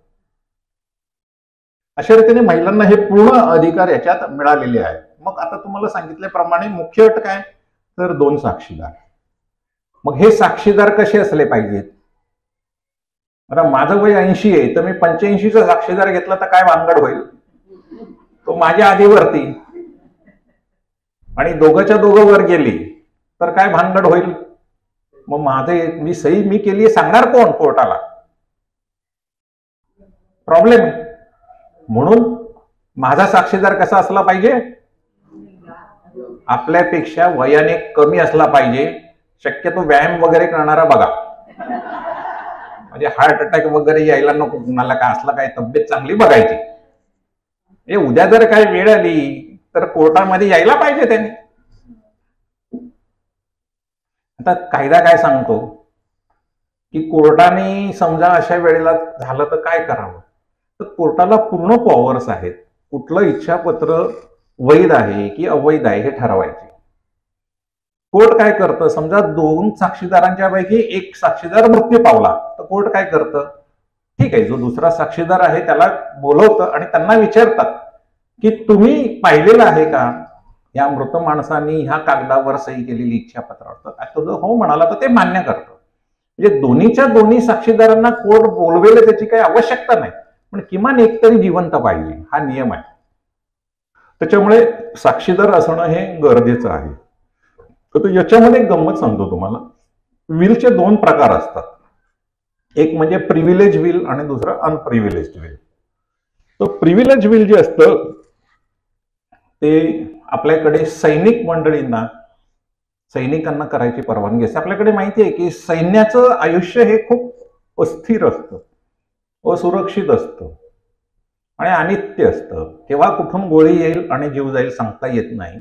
अशा रीतीने महिलांना हे पूर्ण अधिकार याच्यात मिळालेले आहेत. मग आता तुम्हाला सांगितल्याप्रमाणे मुख्य अट काय, तर 2 साक्षीदार. मग हे साक्षीदार कसे असले पाहिजेत? आता माझं वय 80 आहे तर मी 85चा साक्षीदार घेतला तर काय भानगड होईल, तो माझ्या आधीवरती आणि दोघंच्या दोघं वर गेली तर काय भानगड होईल. मग मी सही केली सांगणार कोण कोर्टाला, प्रॉब्लेम आहे. म्हणून माझा साक्षीदार कसा असला पाहिजे, आपल्यापेक्षा वयाने कमी असला पाहिजे, शक्यतो व्यायाम वगैरे करणारा बघा, म्हणजे हार्ट अटॅक वगैरे यायला नको कुणाला, काय असला काय तब्येत चांगली बघायची. हे उद्या जर काय वेळ आली तर कोर्टामध्ये यायला पाहिजे त्याने. आता कायदा काय सांगतो की कोर्टाने समजा अशा वेळेला झालं तर काय करावं, तर कोर्टाला पूर्ण पॉवर्स आहेत कुठलं इच्छापत्र वैध आहे की अवैध आहे हे ठरवायचे. कोर्ट काय करतं, समजा 2 साक्षीदारांच्या पैकी एक साक्षीदार मृत्यू पावला तर कोर्ट काय करतं, ठीक आहे, जो दुसरा साक्षीदार आहे त्याला बोलवतं आणि त्यांना विचारतात की तुम्ही पाहिलेलं आहे का या मृत माणसांनी ह्या कागदावर सही केलेली इच्छापत्रावर. तो जर हो म्हणाला तर ते मान्य करतं. म्हणजे दोन्हीच्या दोन्ही साक्षीदारांना कोर्ट बोलवेल त्याची काही आवश्यकता नाही, पण किमान एक तरी जिवंत पाहिजे, हा नियम आहे. त्याच्यामुळे साक्षीदार असणं हे गरजेचं आहे. तर याच्यामध्ये गंमत सांगतो तुम्हाला. विलचे 2 प्रकार असतात, एक म्हणजे प्रिव्हिलेज विल आणि दुसरं अनप्रिव्हिलेज विल. तर प्रिव्हिलेज विल जे असतं ते आपल्याकडे सैनिक मंडळींना, सैनिकांना करायची परवानगी असते. आपल्याकडे माहिती आहे की सैन्याचं आयुष्य हे खूप अस्थिर असतं, असुरक्षित असतं आणि अनित्य असतं. केव्हा कुठून गोळी येईल आणि जीव जाईल सांगता येत नाही.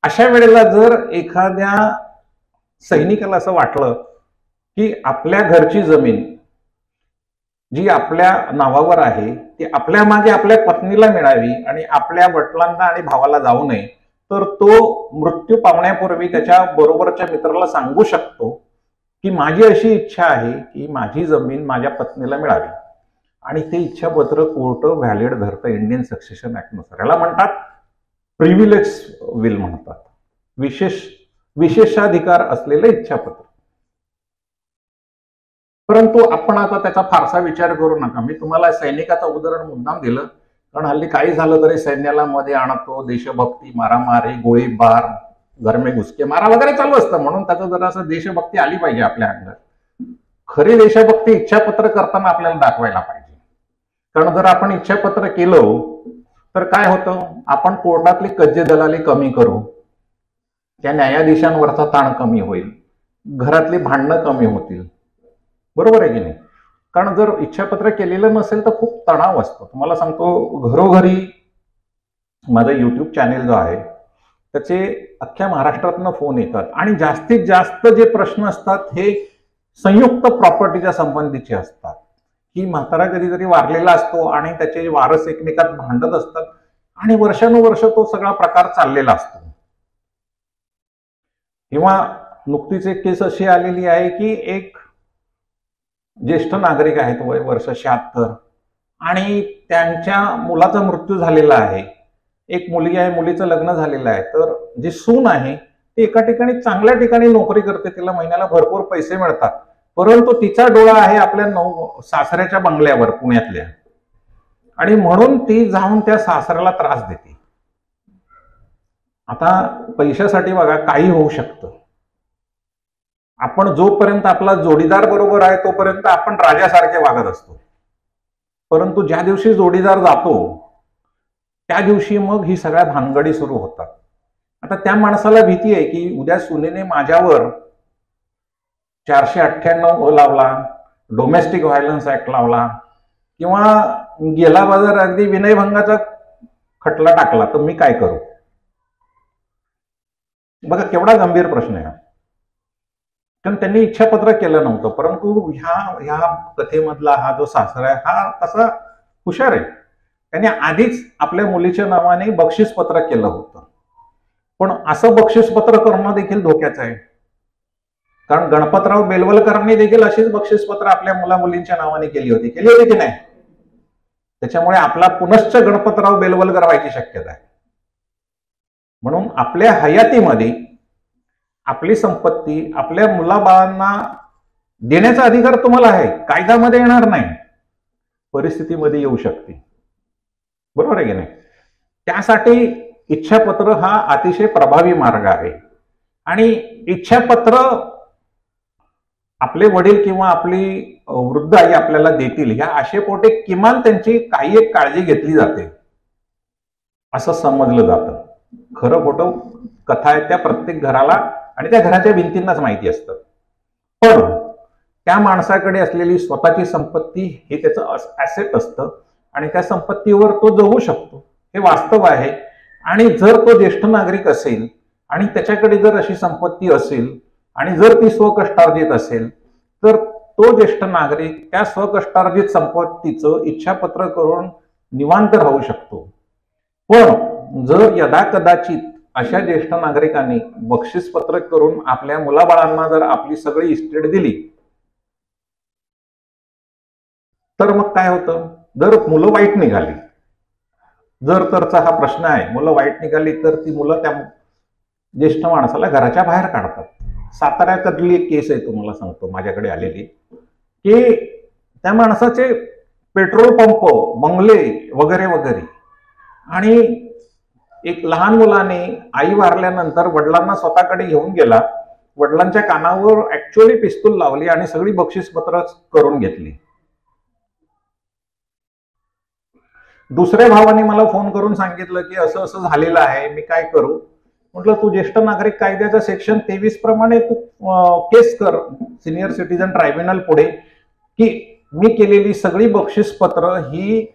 अशा वेळेला जर एखाद्या सैनिकाला असं वाटलं की आपल्या घरची जमीन जी आपल्या नावावर आहे ती आपल्या मागे आपल्या पत्नीला मिळावी आणि आपल्या वडिलांना आणि भावाला जाऊ नये, तर तो मृत्यू पावण्यापूर्वी त्याच्या बरोबरच्या मित्राला सांगू शकतो की माझी अशी इच्छा आहे की माझी जमीन माझ्या पत्नीला मिळावी, आणि ते इच्छापत्र कोर्ट व्हॅलिड धरतं इंडियन सक्सेशन ऍक्ट नुसार. याला म्हणतात प्रिव्हिलेज विल म्हणतात, विशेषाधिकार असलेलं इच्छापत्र. परंतु आपण आता त्याचा फारसा विचार करू नका. मी तुम्हाला सैनिकाचं उदाहरण मुद्दाम दिलं कारण हल्ली काही झालं तरी सैन्याला मध्ये आणतो, देशभक्ती, मारामारी, गोळीबार, गरमे घुसके मारा वगैरे चालू असतं, म्हणून त्याचं जरा असं देशभक्ती आली पाहिजे आपल्या अंगात. खरी देशभक्ती इच्छापत्र करताना आपल्याला दाखवायला पाहिजे. कारण जर आपण इच्छापत्र केलं तर काय होतं, आपण कोर्टातली कज्जे दलाली कमी करू, त्या न्यायाधीशांवरचा ताण कमी होईल, घरातली भांडणं कमी होतील, बरोबर आहे की नाही. कारण जर इच्छापत्र केलेलं नसेल तर खूप तणाव असतो. तुम्हाला सांगतो, घरोघरी माझा युट्यूब चॅनेल जो आहे त्याचे अख्ख्या महाराष्ट्रातनं फोन येतात आणि जास्तीत जास्त जे प्रश्न असतात हे संयुक्त प्रॉपर्टीच्या संबंधीचे असतात. की म्हातारा कधीतरी वारलेला असतो आणि त्याचे वारस एकमेकात भांडत असतात आणि वर्षानुवर्ष तो सगळा प्रकार चाललेला असतो. किंवा नुकतीच एक केस अशी आलेली आहे की एक ज्येष्ठ नागरिक आहेत, वय वर्ष 76, आणि त्यांच्या मुलाचा मृत्यू झालेला आहे. एक मुलगी आहे, मुलीचं लग्न झालेलं आहे. तर जी सून आहे ती एका ठिकाणी चांगल्या ठिकाणी नोकरी करते, तिला महिन्याला भरपूर पैसे मिळतात, परंतु तिचा डोळा आहे आपल्या सासऱ्याच्या बंगल्यावर पुण्यातल्या, आणि म्हणून ती जाऊन त्या सासऱ्याला त्रास देते. आता पैशासाठी बघा काही होऊ शकतं. आपण जोपर्यंत आपला जोडीदार बरोबर आहे तोपर्यंत आपण राजासारखे वागत असतो, परंतु ज्या दिवशी जोडीदार जातो त्या दिवशी मग ही सगळ्या भानगडी सुरू होतात. आता त्या माणसाला भीती आहे की उद्या सुनेने माझ्यावर 498 लावला, डोमेस्टिक व्हायलन्स ऍक्ट लावला, किंवा गेला बाजार अगदी विनयभंगाचा खटला टाकला, तर मी काय करू. बघा केवढा गंभीर प्रश्न आहे. कारण त्यांनी इच्छापत्र केलं नव्हतं, परंतु ह्या कथेमधला हा जो सासरा आहे हा तसा हुशार आहे. त्याने आधीच आपल्या मुलीच्या नावाने बक्षीसपत्र केलं होतं. पण असं बक्षीसपत्र करणं देखील धोक्याचं आहे. कारण गणपतराव बेलवलकरांनी देखील अशीच बक्षीसपत्र आपल्या मुला मुलींच्या नावाने केली होती की नाही. त्याच्यामुळे आपला पुनश्च गणपतराव बेलवलकर व्हायची शक्यता आहे. म्हणून आपल्या हयातीमध्ये आपली संपत्ती आपल्या मुलाबाळांना देण्याचा अधिकार तुम्हाला आहे. कायद्यामध्ये येणार नाही, परिस्थितीमध्ये येऊ शकते, बरोबर आहे की नाही. त्यासाठी इच्छापत्र हा अतिशय प्रभावी मार्ग आहे. आणि इच्छापत्र आपले वडील किंवा आपली वृद्ध आई आपल्याला देतील ह्या आशेपोटे किमान त्यांची काही एक काळजी घेतली जाते असं समजलं जातं. खरं खोटं कथा आहे त्या प्रत्येक घराला आणि त्या घराच्या भिंतींनाच माहिती असतं. पण त्या माणसाकडे असलेली स्वतःची संपत्ती हे त्याचं ऍसेट असतं आणि त्या संपत्तीवर तो जगू शकतो, हे वास्तव आहे. आणि जर तो ज्येष्ठ नागरिक असेल आणि त्याच्याकडे जर अशी संपत्ती असेल आणि जर ती स्वकष्टार्जित असेल तर तो ज्येष्ठ नागरिक त्या स्वकष्टार्जित संपत्तीचं इच्छापत्र करून निवांत राहू शकतो. पण जर यदा कदाचित अशा ज्येष्ठ नागरिकांनी बक्षीस पत्रक करून आपल्या मुलाबाळांना जर आपली सगळी इस्टेट दिली तर मग काय होतं, जर मुलं वाईट निघाली, जर तरचा हा प्रश्न आहे, मुलं वाईट निघाली तर ती मुलं त्या ज्येष्ठ माणसाला घराच्या बाहेर काढतात. साताऱ्यातली एक केस आहे, तुम्हाला सांगतो, माझ्याकडे आलेली, की त्या माणसाचे पेट्रोल पंप, बंगले वगैरे वगैरे, आणि एक लहान मुलाने आई वारल्यानंतर वडिलांना स्वतःकडे घेऊन गेला, वडिलांच्या कानावर ऍक्च्युअली पिस्तूल लावली आणि सगळी बक्षीसपत्र करून घेतली. दुसऱ्या भावाने मला फोन करून सांगितलं की असं असं झालेलं आहे, मी काय करू? म्हटलं तू ज्येष्ठ नागरिक कायद्याच्या सेक्शन 23 प्रमाणे तू केस कर सिनियर सिटीजन ट्रायब्युनल पुढे, की मी केलेली सगळी बक्षीसपत्र ही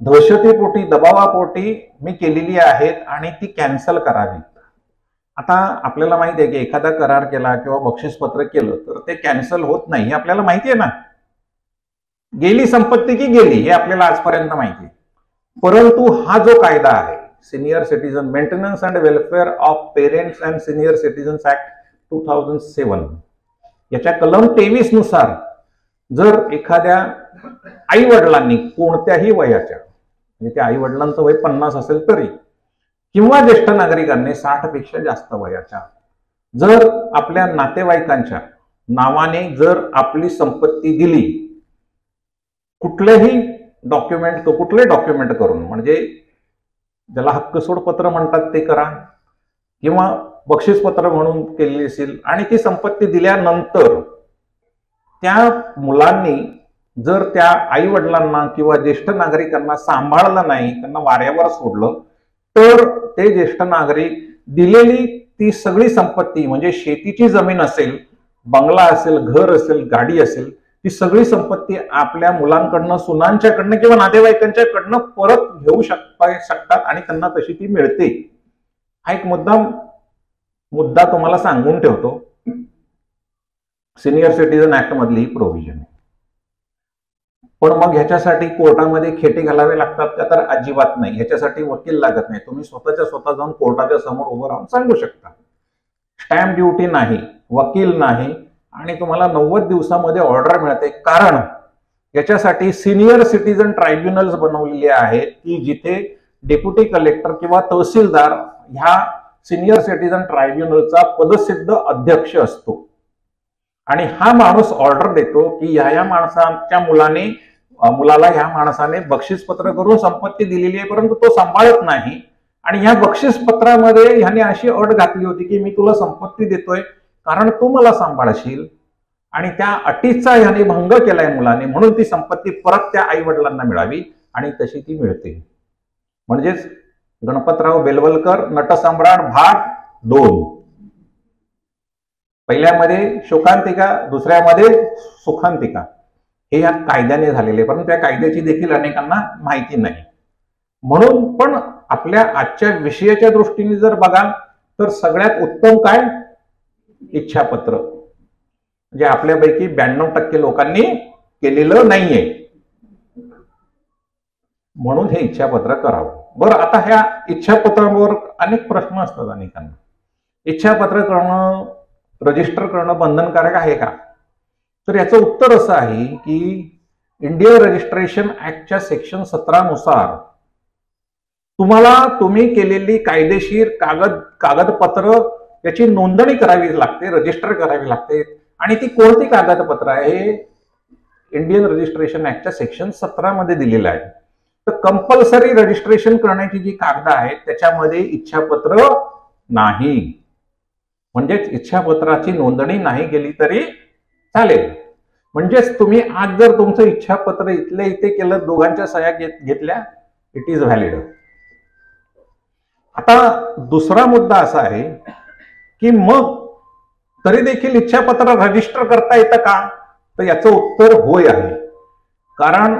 दहशतीपोटी, दबावापोटी मी केलेली आहेत आणि ती कॅन्सल करावी. आता आपल्याला माहिती आहे की एखादा करार केला किंवा बक्षीसपत्र केलं तर ते कॅन्सल होत नाही, हे आपल्याला माहिती आहे ना. गेली संपत्ती की गेली हे आपल्याला आजपर्यंत माहिती आहे. परंतु हा जो कायदा आहे, senior citizen maintenance and welfare of parents and senior citizens act 2007, याच्या कलम 23 नुसार जर एखाद्या आई वडिलांनी कोणत्याही वयाच्या, म्हणजे त्या आई वडिलांचं वय 50 असेल तरी, किंवा ज्येष्ठ नागरिकांनी 60 पेक्षा जास्त वयाच्या, जर आपल्या नातेवाईकांच्या नावाने जर आपली संपत्ती दिली, कुठलेही डॉक्युमेंट, कुठले डॉक्युमेंट करून, म्हणजे ज्याला हक्कसोड पत्र म्हणतात ते करा, किंवा बक्षीसपत्र म्हणून केलेली असेल, आणि ती संपत्ती दिल्यानंतर त्या मुलांनी जर त्या आई वडिलांना किंवा ज्येष्ठ नागरिकांना सांभाळलं नाही, त्यांना वाऱ्यावर सोडलं, तर ते ज्येष्ठ नागरिक दिलेली ती सगळी संपत्ती, म्हणजे शेतीची जमीन असेल, बंगला असेल, घर असेल, गाडी असेल, ती सगळी संपत्ती आपल्या मुलांकडनं, सुनांच्याकडनं किंवा नातेवाईकांच्याकडनं परत घेऊ शकतात आणि त्यांना तशी ती मिळते. हा एक मुद्दा तुम्हाला सांगून ठेवतो. सिनियर सिटीजन ऍक्ट मधली प्रोव्हिजन आहे. पण मग ह्याच्यासाठी कोर्टामध्ये खेटे घालावे लागतात का? तर अजिबात नाही. ह्याच्यासाठी वकील लागत नाही. तुम्ही स्वतःच्या स्वतः जाऊन कोर्टाच्या समोर उभं राहून सांगू शकता. स्टॅम्प ड्युटी नाही, वकील नाही, आणि तुम्हाला 90 दिवसामध्ये ऑर्डर मिळते. कारण याच्यासाठी सिनियर सिटीजन ट्रायब्युनल्स बनवलेले आहेत की जिथे डेप्युटी कलेक्टर किंवा तहसीलदार ह्या सिनियर सिटीजन ट्रायब्युनलचा पदसिद्ध अध्यक्ष असतो, आणि हा माणूस ऑर्डर देतो की ह्या माणसाच्या मुलाला ह्या माणसाने बक्षीसपत्र करून संपत्ती दिलेली आहे, परंतु तो सांभाळत नाही, आणि ह्या बक्षीसपत्रामध्ये ह्याने अशी अट घातली होती की मी तुला संपत्ती देतोय कारण तू मला सांभाळशील, आणि त्या अटीचा ह्याने भंग केलाय मुलाने, म्हणून ती संपत्ती परत त्या आई वडिलांना मिळावी, आणि तशी ती मिळते. म्हणजेच गणपतराव बेलवलकर नटसम्राट भाग 2, पहिल्यामध्ये शोकांतिका, दुसऱ्यामध्ये सुखांतिका, हे या कायद्याने झालेले, परंतु या कायद्याची देखील अनेकांना माहिती नाही. म्हणून पण आपल्या आजच्या विषयाच्या दृष्टीने जर बघाल तर सगळ्यात उत्तम काय? इच्छापत्र. म्हणजे आपल्यापैकी 92% लोकांनी केलेलं नाहीये, म्हणून हे इच्छापत्र करावं. बरं, आता ह्या इच्छापत्रावर अनेक प्रश्न असतात अनेकांना. इच्छापत्र करणं, रजिस्टर करणं बंधनकारक आहे का? तर याचं उत्तर असं आहे की इंडियन रजिस्ट्रेशन ऍक्टच्या सेक्शन 17 नुसार तुम्ही केलेली कायदेशीर कागदपत्र याची नोंदणी करावी लागते, रजिस्टर करावी लागते. आणि ती कोणती कागदपत्र आहे हे इंडियन रजिस्ट्रेशन ऍक्टच्या सेक्शन 17 मध्ये दिलेलं आहे. तर कंपल्सरी रजिस्ट्रेशन करण्याची जी कागद आहेत त्याच्यामध्ये इच्छापत्र नाही. म्हणजेच इच्छापत्राची नोंदणी नाही केली तरी चालेल. म्हणजेच तुम्ही आज जर तुमचं इच्छापत्र इथल्या इथे केलं, दोघांच्या सह्या घेतल्या, इट इज व्हॅलिड. आता दुसरा मुद्दा असा आहे की मग तरी देखील इच्छापत्र रजिस्टर करता येतं का? तर याचं उत्तर होय आहे. कारण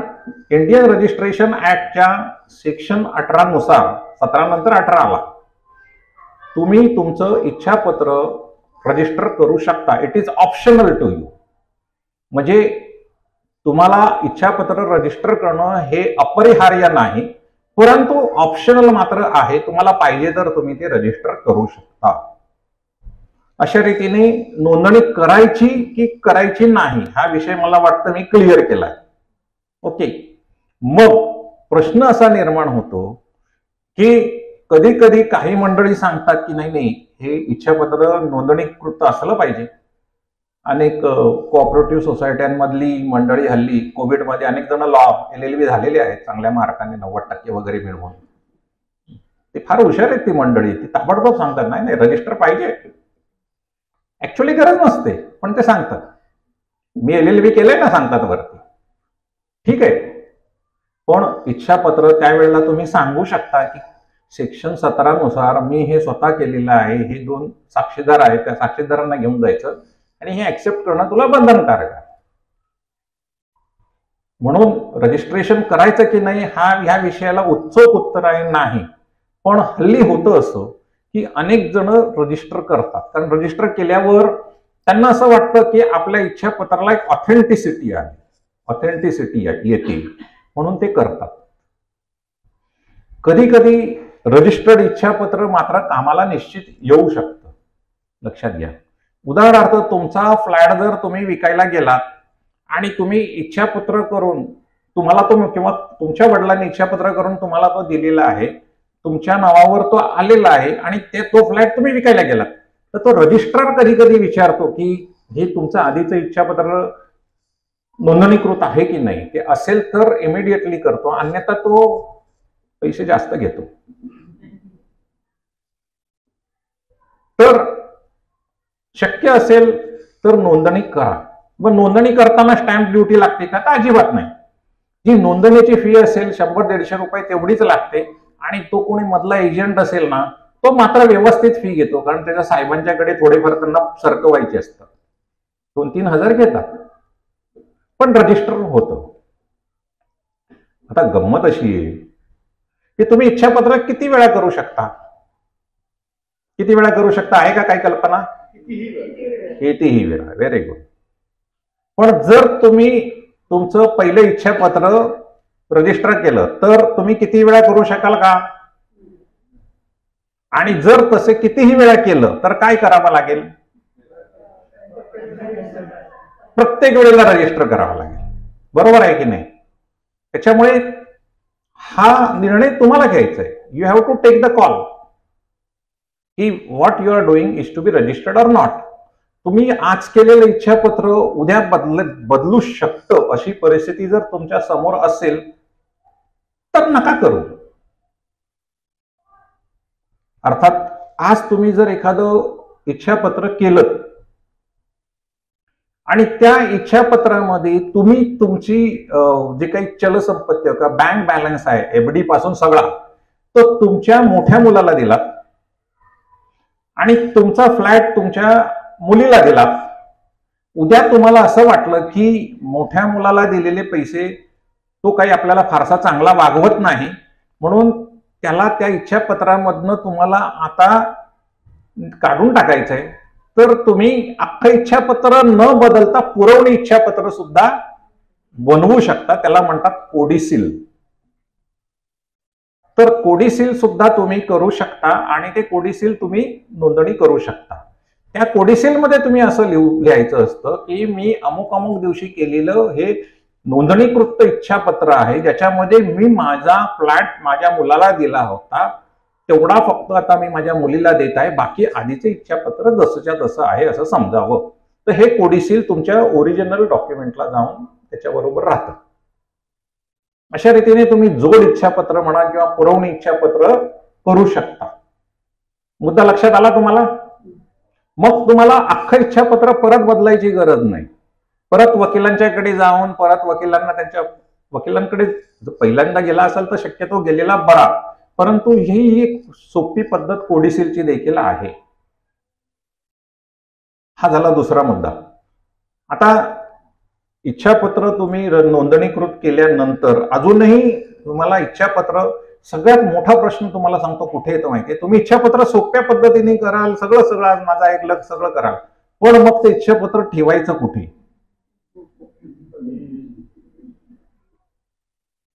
इंडियन रजिस्ट्रेशन ऍक्टच्या सेक्शन 18 नुसार, 17 नंतर 18 आला, तुम्ही तुमचं इच्छापत्र रजिस्टर करू शकता. It is optional to you. म्हणजे तुम्हाला इच्छापत्र रजिस्टर करणं हे अपरिहार्य नाही, परंतु ऑप्शनल मात्र आहे, तुम्हाला पाहिजे तर तुम्ही ते रजिस्टर करू शकता. अशा रीतीने नोंदणी करायची की करायची नाही हा विषय मला वाटतं मी क्लिअर केलाय. ओके. मग प्रश्न असा निर्माण होतो की कधी कधी काही मंडळी सांगतात की नाही नाही हे इच्छापत्र नोंदणीकृत असलं पाहिजे. अनेक कोऑपरेटिव्ह सोसायट्यांमधली मंडळी हल्ली कोविडमध्ये अनेक जण लॉ LLB झालेले आहेत चांगल्या मार्काने 90% वगैरे मिळवून. ते फार हुशार आहेत ती मंडळी, ती ताबडतोब सांगतात नाही नाही रजिस्टर पाहिजे. ऍक्च्युअली गरज नसते पण ते सांगतात. मी LLB केलंय ना सांगतात वरती. ठीक आहे. पण इच्छापत्र त्यावेळेला तुम्ही सांगू शकता की सेक्शन 17 नुसार मी हे स्वतः केलेलं आहे, हे 2 साक्षीदार आहेत, त्या साक्षीदारांना घेऊन जायचं आणि हे ऍक्सेप्ट करणं तुला बंधनकारक आहे. म्हणून रजिस्ट्रेशन करायचं की नाही ह्या विषयाला उत्सुक उत्तर आहे नाही. पण हल्ली होतं असं की अनेक जण रजिस्टर करतात, कारण रजिस्टर केल्यावर त्यांना असं वाटतं की आपल्या इच्छापत्राला एक ऑथेंटिसिटी येते म्हणून ते करतात. कधी कधी रजिस्टर्ड इच्छापत्र मात्र कामाला निश्चित येऊ शकतं. लक्षात घ्या. उदाहरणार्थ तुमचा फ्लॅट जर तुम्ही विकायला गेलात आणि तुम्ही इच्छापत्र करून तुम्हाला तो किंवा तुमच्या वडिलांनी इच्छापत्र करून तुम्हाला तो दिलेला आहे, तुमच्या नावावर तो आलेला आहे आणि तो फ्लॅट तुम्ही विकायला गेलात, तर तो रजिस्ट्रार कधी कधी विचारतो की हे तुमचं आधीचं इच्छापत्र नोंदणीकृत आहे की नाही. ते असेल तर इमिडिएटली करतो, अन्यथा तो पैसे जास्त घेतो. तर शक्य असेल तर नोंदणी करा. मग नोंदणी करताना स्टॅम्प ड्युटी लागते का? तर अजिबात नाही. जी नोंदणीची फी असेल 100-150 रुपये तेवढीच लागते आणि तो कोणी मधला एजंट असेल ना तो मात्र व्यवस्थित फी घेतो, कारण त्याच्या साहेबांच्याकडे थोडेफार त्यांना सरकवायचे असतात. 2-3 हजार घेतात पण रजिस्टर होतं. आता गंमत अशी आहे की तुम्ही इच्छापत्र किती वेळा करू शकता? किती वेळा करू शकता आहे का काही कल्पना? कितीही वेळा. Very good. पण जर तुम्ही तुमचं पहिलं इच्छापत्र रजिस्टर केलं तर तुम्ही किती वेळा करू शकाल का? आणि जर तसे कितीही वेळा केलं तर काय करावं लागेल? प्रत्येक वेळेला रजिस्टर करावं लागेल. बरोबर आहे की नाही? त्याच्यामुळे हा निर्णय तुम्हाला घ्यायचा आहे. You have to take the call की what you are doing is to be registered or not. तुम्ही आज केलेलं इच्छापत्र उद्या बदलू शकतं अशी परिस्थिती जर तुमच्या समोर असेल तर नका करू. अर्थात आज तुम्ही जर एखादं इच्छापत्र केलं आणि त्या इच्छापत्रामध्ये तुम्ही तुमची जे काही चलसंपत्ती किंवा बँक बॅलन्स आहे FD पासून सगळा तो तुमच्या मोठ्या मुलाला दिला आणि तुमचा फ्लॅट तुमच्या मुलीला दिला, उद्या तुम्हाला असं वाटलं की मोठ्या मुलाला दिलेले पैसे तो काही आपल्याला फारसा चांगला वागवत नाही म्हणून त्याला त्या इच्छापत्रामधनं तुम्हाला आता काढून टाकायचंय, तर तुम्ही अख्खं इच्छापत्र न बदलता पुरवणी इच्छापत्र सुद्धा बनवू शकता. त्याला म्हणतात कोडिसील. तर कोडिसील सुद्धा तुम्ही करू शकता आणि ते कोडिसील तुम्ही नोंदणी करू शकता. त्या कोडिसील मध्ये तुम्ही असं लिहायचं असतं की मी अमुक अमुक दिवशी केलेलं हे नोंदणीकृत इच्छापत्र आहे ज्याच्यामध्ये मी माझा फ्लॅट माझ्या मुलाला दिला होता, तेवढा फक्त आता मी माझ्या मुलीला देत आहे, बाकी आधीचे इच्छापत्र जसंच्या तसं आहे असं समजावं. तर हे कोडिसील तुमच्या ओरिजिनल डॉक्युमेंटला जाऊन त्याच्याबरोबर राहतं. अशा रीतीने तुम्ही जोड इच्छापत्र म्हणा किंवा पुरवणी इच्छापत्र करू शकता. मुद्दा लक्षात आला तुम्हाला? मग तुम्हाला अख्खं इच्छापत्र परत बदलायची गरज नाही. परत वकिलांच्याकडे जाऊन परत वकिलांकडे पहिल्यांदा गेला असेल तर शक्यतो गेलेला बरा, परंतु ही एक सोपी पद्धत कोडिसीलची देखील आहे. हा झाला दुसरा मुद्दा. आता इच्छापत्र तुम्ही नोंदणीकृत केल्यानंतर अजूनही तुम्हाला इच्छापत्र सगळ्यात मोठा प्रश्न तुम्हाला सांगतो कुठे येतो माहितीये? तुम्ही इच्छापत्र सोप्या पद्धतीने कराल, सगळं आज माझा ऐकलं सगळं कराल, पण मग ते इच्छापत्र ठेवायचं कुठे?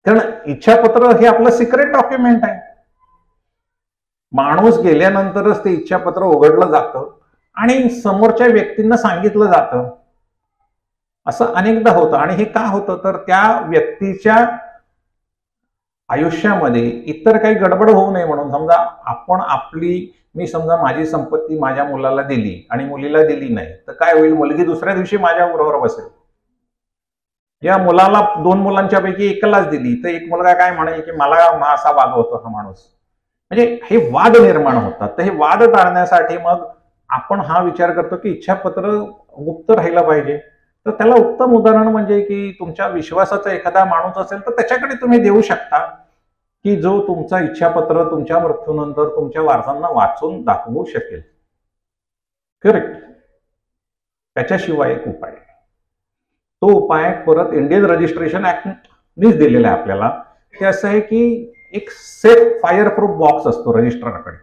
कारण इच्छापत्र हे आपलं सिक्रेट डॉक्युमेंट आहे. माणूस गेल्यानंतरच ते इच्छापत्र उघडलं जातं आणि समोरच्या व्यक्तींना सांगितलं जातं. असं अनेकदा होतं. आणि हे का होतं तर त्या व्यक्तीच्या आयुष्यामध्ये इतर काही गडबड होऊ नये म्हणून. समजा आपण मी समजा माझी संपत्ती माझ्या मुलाला दिली आणि मुलीला दिली नाही, तर काय होईल? मुलगी दुसऱ्या दिवशी माझ्या बरोबर बसेल. या मुलाला 2 मुलांच्या पैकी एकालाच दिली तर एक मुलगा काय म्हणेल की मला असा वागवतो हा माणूस. म्हणजे हे वाद निर्माण होतात. तर हे वाद टाळण्यासाठी मग आपण हा विचार करतो की इच्छापत्र गुप्त राहिलं पाहिजे. तर त्याला उत्तम उदाहरण म्हणजे की तुमच्या विश्वासाचा एखादा माणूस असेल तर त्याच्याकडे तुम्ही देऊ शकता की जो तुमचा इच्छापत्र तुमच्या मृत्यूनंतर तुमच्या वारसांना वाचून दाखवू शकेल. करेक्ट. त्याच्याशिवाय एक उपाय, तो उपाय परत इंडियन रजिस्ट्रेशन ऍक्टनीच दिलेला आहे आपल्याला. ते असं आहे की एक सेफ फायर प्रूफ बॉक्स असतो रजिस्ट्रारकडे.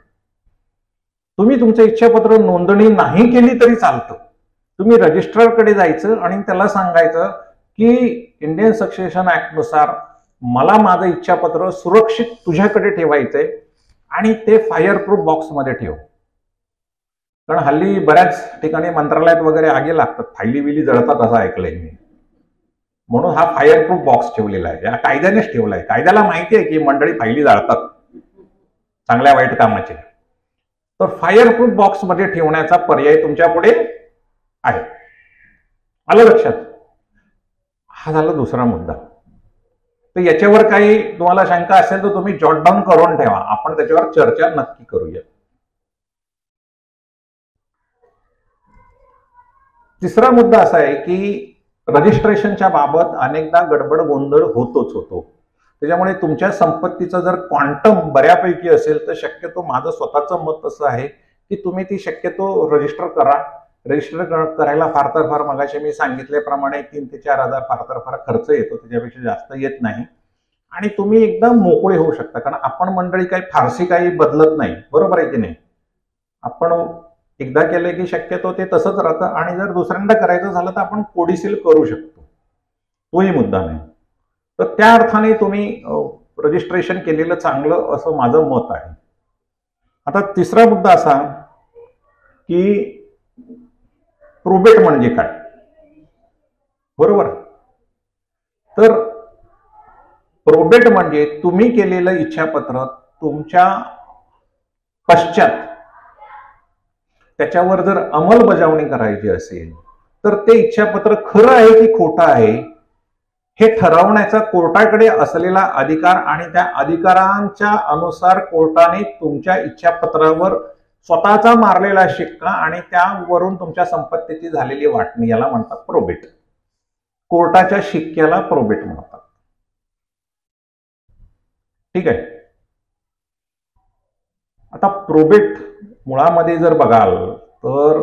तुम्ही तुमचं इच्छापत्र नोंदणी नाही केली तरी चालतं. तुम्ही रजिस्ट्रारकडे जायचं आणि त्याला सांगायचं की इंडियन सक्सेशन ऍक्ट नुसार मला माझं इच्छापत्र सुरक्षित तुझ्याकडे ठेवायचंय आणि ते फायर प्रूफ बॉक्समध्ये ठेव. कारण हल्ली बऱ्याच ठिकाणी मंत्रालयात वगैरे आगी लागतात, फायली बिली जळतात असं ऐकलंय मी. म्हणून हा फायर प्रूफ बॉक्स ठेवलेला आहे. या कायद्यानेच ठेवलाय. कायद्याला माहिती आहे की मंडळी फायली जाळतात चांगल्या वाईट कामाचे. तर फायर प्रूफ बॉक्स मध्ये ठेवण्याचा पर्याय तुमच्या पुढे आहे. आलं लक्षात? हा झाला दुसरा मुद्दा. तर याच्यावर काही तुम्हाला शंका असेल तर तुम्ही जॉट डाऊन करून ठेवा. आपण त्याच्यावर चर्चा नक्की करूया. तिसरा मुद्दा असा आहे की रजिस्ट्रेशनच्या बाबत अनेकदा गडबड गोंधळ होतोच होतो. त्याच्यामुळे तुमच्या संपत्तीचा जर क्वांटम बऱ्यापैकी असेल तर शक्यतो माझं स्वतःचं मत असं आहे की तुम्ही ती शक्यतो रजिस्टर करा. रजिस्टर करायला फार तर फार मगाशी मी सांगितल्याप्रमाणे 3,000 ते 4,000 फार तर फार खर्च येतो, त्याच्यापेक्षा जास्त येत नाही. आणि तुम्ही एकदम मोकळे होऊ शकता. कारण आपण मंडळी फारशी काही बदलत नाही. बरोबर आहे की नाही? आपण एकदा केलं की शक्यतो ते तसंच राहतं. आणि जर दुसऱ्यांदा करायचं झालं तर आपण कोडीसील करू शकतो. तोही मुद्दा नाही. तर त्या अर्थाने तुम्ही रजिस्ट्रेशन केलेलं चांगलं असं माझं मत आहे. आता तिसरा मुद्दा असा की प्रोबेट म्हणजे काय? बरोबर. तर प्रोबेट म्हणजे तुम्ही केलेलं इच्छापत्र तुमच्या पश्चात त्याच्यावर जर अंमलबजावणी करायची असेल तर ते इच्छापत्र खरं आहे की खोटं आहे हे ठरवण्याचा कोर्टाकडे असलेला अधिकार आणि त्या अधिकारांच्या अनुसार कोर्टाने तुमच्या इच्छापत्रावर स्वतःचा मारलेला शिक्का आणि त्यावरून तुमच्या संपत्तीची झालेली वाटणी याला म्हणतात प्रोबेट. कोर्टाच्या शिक्क्याला प्रोबेट म्हणतात. ठीक आहे. आता प्रोबेट मुळामध्ये जर बघाल तर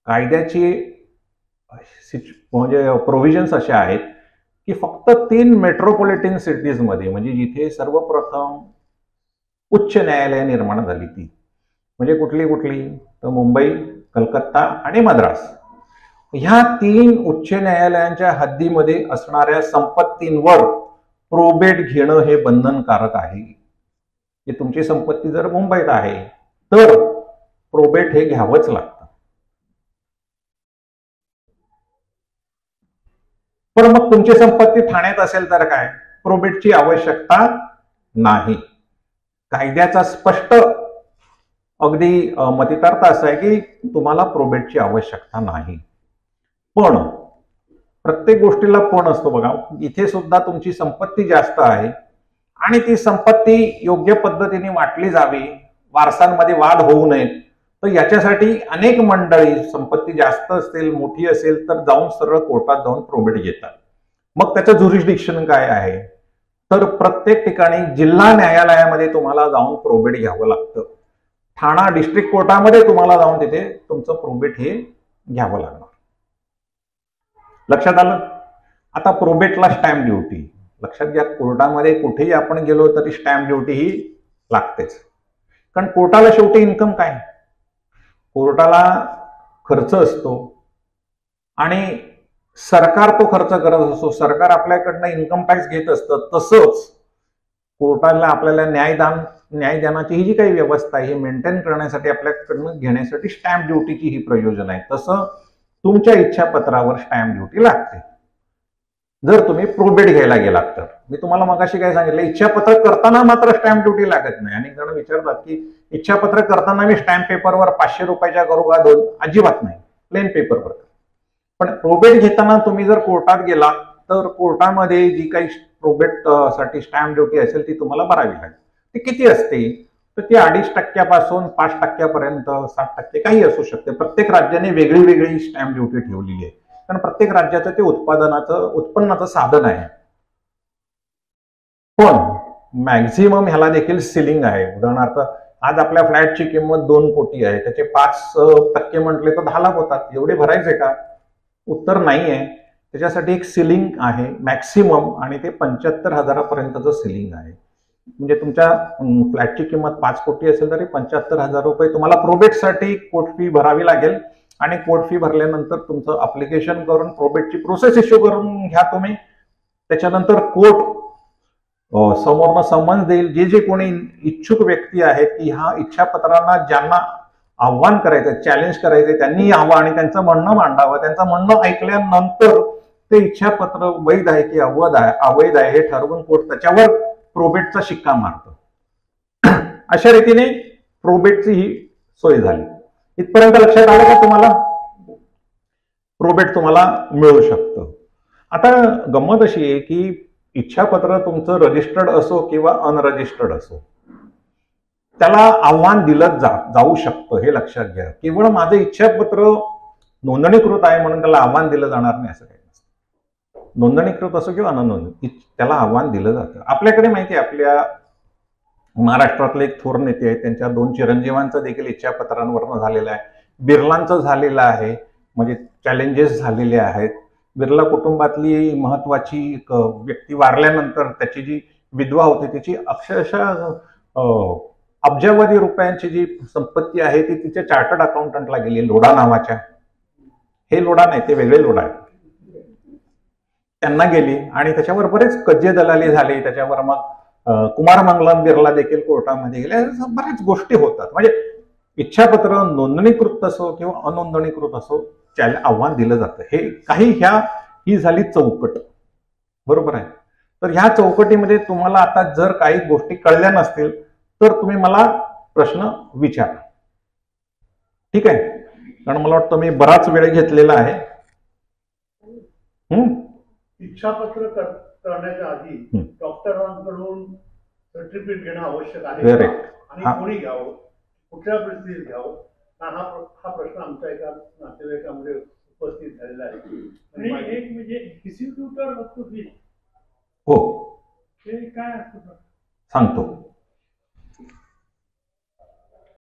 कायद्याची म्हणजे प्रोव्हिजन्स अशा आहेत की फक्त 3 मेट्रोपॉलिटन सिटीजमध्ये म्हणजे जिथे सर्वप्रथम उच्च न्यायालय निर्माण झाली ती म्हणजे कुठली तर मुंबई, कलकत्ता आणि मद्रास. ह्या 3 उच्च न्यायालयांच्या हद्दीमध्ये असणाऱ्या संपत्तींवर प्रोबेट घेणं हे बंधनकारक आहे. की तुमची संपत्ती जर मुंबईत आहे तर प्रोबेट हे घ्यावंच लागतं. पण मग तुमची संपत्ती ठाण्यात असेल तर काय? प्रोबेटची आवश्यकता नाही. कायद्याचा स्पष्ट अगदी मतितार्थ असा आहे की तुम्हाला प्रोबेटची आवश्यकता नाही. पण प्रत्येक गोष्टीला पण असतो बघा. इथे सुद्धा तुमची संपत्ती जास्त आहे आणि ती संपत्ती योग्य पद्धतीने वाटली जावी, वारसांमध्ये वाद होऊ नयेत. तर याच्यासाठी अनेक मंडळी संपत्ती जास्त असेल, मोठी असेल तर जाऊन सरळ कोर्टात जाऊन प्रोबेट घेतात. मग त्याचं ज्युरिस्डिक्शन काय आहे? तर प्रत्येक ठिकाणी जिल्हा न्यायालयामध्ये तुम्हाला जाऊन प्रोबेट घ्यावं लागतं. ठाणा डिस्ट्रिक्ट कोर्टामध्ये तुम्हाला जाऊन तिथे तुमचं प्रोबेट हे घ्यावं लागणार. लक्षात आलं? आता प्रोबेटला स्टॅम्प ड्युटी लक्षात घ्या. कोर्टामध्ये कुठेही आपण गेलो तरी स्टॅम्प ड्युटी ही लागतेच. कारण कोर्टाला शेवटी इन्कम काय? कोर्टाला खर्च असतो आणि सरकार तो खर्च करत असतो, सरकार आपल्याकडनं इन्कम टॅक्स घेत असतं, तसंच कोर्टाला आपल्याला न्यायदानाची ही जी काही व्यवस्था आहे ही मेंटेन करण्यासाठी आपल्याकडनं घेण्यासाठी स्टॅम्प ड्युटीची ही प्रयोजन आहे. तसं तुमच्या इच्छापत्रावर स्टॅम्प ड्युटी लागते जर तुम्ही प्रोबेट घ्यायला गेलात तर. मी तुम्हाला मगाशी काय सांगितलं, इच्छापत्र करताना मात्र स्टॅम्प ड्युटी लागत नाही. अनेक जण विचारतात की इच्छापत्र करताना मी स्टॅम्प पेपरवर 500 रुपयाच्या करू का 2? अजिबात नाही, प्लेन पेपरवर. पण प्रोबेट घेताना तुम्ही जर कोर्टात गेला तर कोर्टामध्ये जी काही प्रोबेट साठी स्टॅम्प ड्युटी असेल ती तुम्हाला भरावी लागेल. ती किती असते? तर ती 2.5% 5% 7% काही असू शकते. प्रत्येक राज्याने वेगळी वेगळी स्टॅम्प ड्युटी ठेवलेली आहे, कारण प्रत्येक राज्याचं ते उत्पन्नाचं साधन आहे. पण मॅक्झिमम ह्याला देखील सिलिंग आहे. उदाहरणार्थ आज आपल्या फ्लॅटची किंमत 2 कोटी आहे, त्याचे 5% म्हटले तर 10 लाख होतात. एवढे भरायचे का? उत्तर नाही आहे. त्याच्यासाठी एक सिलिंग आहे मॅक्सिमम, आणि ते 75,000 सिलिंग आहे. म्हणजे तुमच्या फ्लॅटची किंमत 5 कोटी असेल तरी 75,000 रुपये तुम्हाला प्रोबेटसाठी कोर्ट फी भरावी लागेल. आणि कोर्ट फी भरल्यानंतर तुमचं अप्लिकेशन करून प्रोबेटची प्रोसेस इश्यू करून घ्या तुम्ही. त्याच्यानंतर कोर्ट समोरनं समन्स देईल. जे कोणी इच्छुक व्यक्ती आहेत की ह्या इच्छापत्रांना ज्यांना आव्हान करायचं, चॅलेंज करायचं, त्यांनी यावं आणि त्यांचं म्हणणं मांडावं. त्यांचं म्हणणं ऐकल्यानंतर ते इच्छापत्र वैध आहे की अवैध आहे हे ठरवून कोर्ट त्याच्यावर प्रोबेटचा शिक्का मारतो. अशा रीतीने प्रोबेटची ही सोय झाली. इथपर्यंत लक्षात आलं का तुम्हाला? प्रोबेट तुम्हाला मिळू शकतं. आता गंमत अशी आहे की इच्छापत्र तुमचं रजिस्टर्ड असो किंवा अनरजिस्टर्ड असो, त्याला आव्हान दिलं जाऊ शकतं, हे लक्षात घ्या. केवळ माझं इच्छापत्र नोंदणीकृत आहे म्हणून त्याला आव्हान दिलं जाणार नाही असं काही नसतं. नोंदणीकृत असो किंवा अननोंदणी, त्याला आव्हान दिलं जातं. आपल्याकडे माहिती आहे, आपल्या महाराष्ट्रातले एक थोर नेते आहेत, त्यांच्या 2 चिरंजीवांचं देखील इच्छापत्रांवरनं झालेलं आहे. बिर्लांचं झालेलं आहे, म्हणजे चॅलेंजेस झालेले आहेत. बिर्ला कुटुंबातली महत्वाची व्यक्ती वारल्यानंतर त्याची जी विधवा होती त्याची अक्षरशः अब्जावधी रुपयांची जी संपत्ती आहे ती तिच्या चार्टर्ड अकाउंटंटला गेली, लोढा नावाच्या. हे लोढा नाही, ते वेगळे लोढा आहेत. त्यांना गेली आणि त्याच्यावर बरेच कज्जे दलाली झाले. त्याच्यावर मग कुमार मंगलम बिर्ला देखील कोर्टामध्ये गेले. बऱ्याच गोष्टी होतात. म्हणजे इच्छापत्र नोंदणीकृत असो किंवा अनोंदणीकृत असो, त्याला आव्हान दिलं जातं. हे काही ही झाली चौकट, बरोबर आहे. तर ह्या चौकटीमध्ये तुम्हाला आता जर काही गोष्टी कळल्या नसतील तर तुम्ही मला प्रश्न विचारा, ठीक आहे? कारण मला वाटतं मी बराच वेळ घेतलेला आहे. इच्छापत्र करण्याच्या आधी डॉक्टरांकडून सर्टिफिकेट घेणं आवश्यक आहे आणि कोणी घ्यावं, कुठल्या परिस्थितीत घ्यावं, हा प्रश्न आमच्या एका नातेवाईकामध्ये उपस्थित झालेला आहे. आणि एक म्हणजे डिस्ट्रीब्युटर असतो, हो ते काय असतं सांगतो.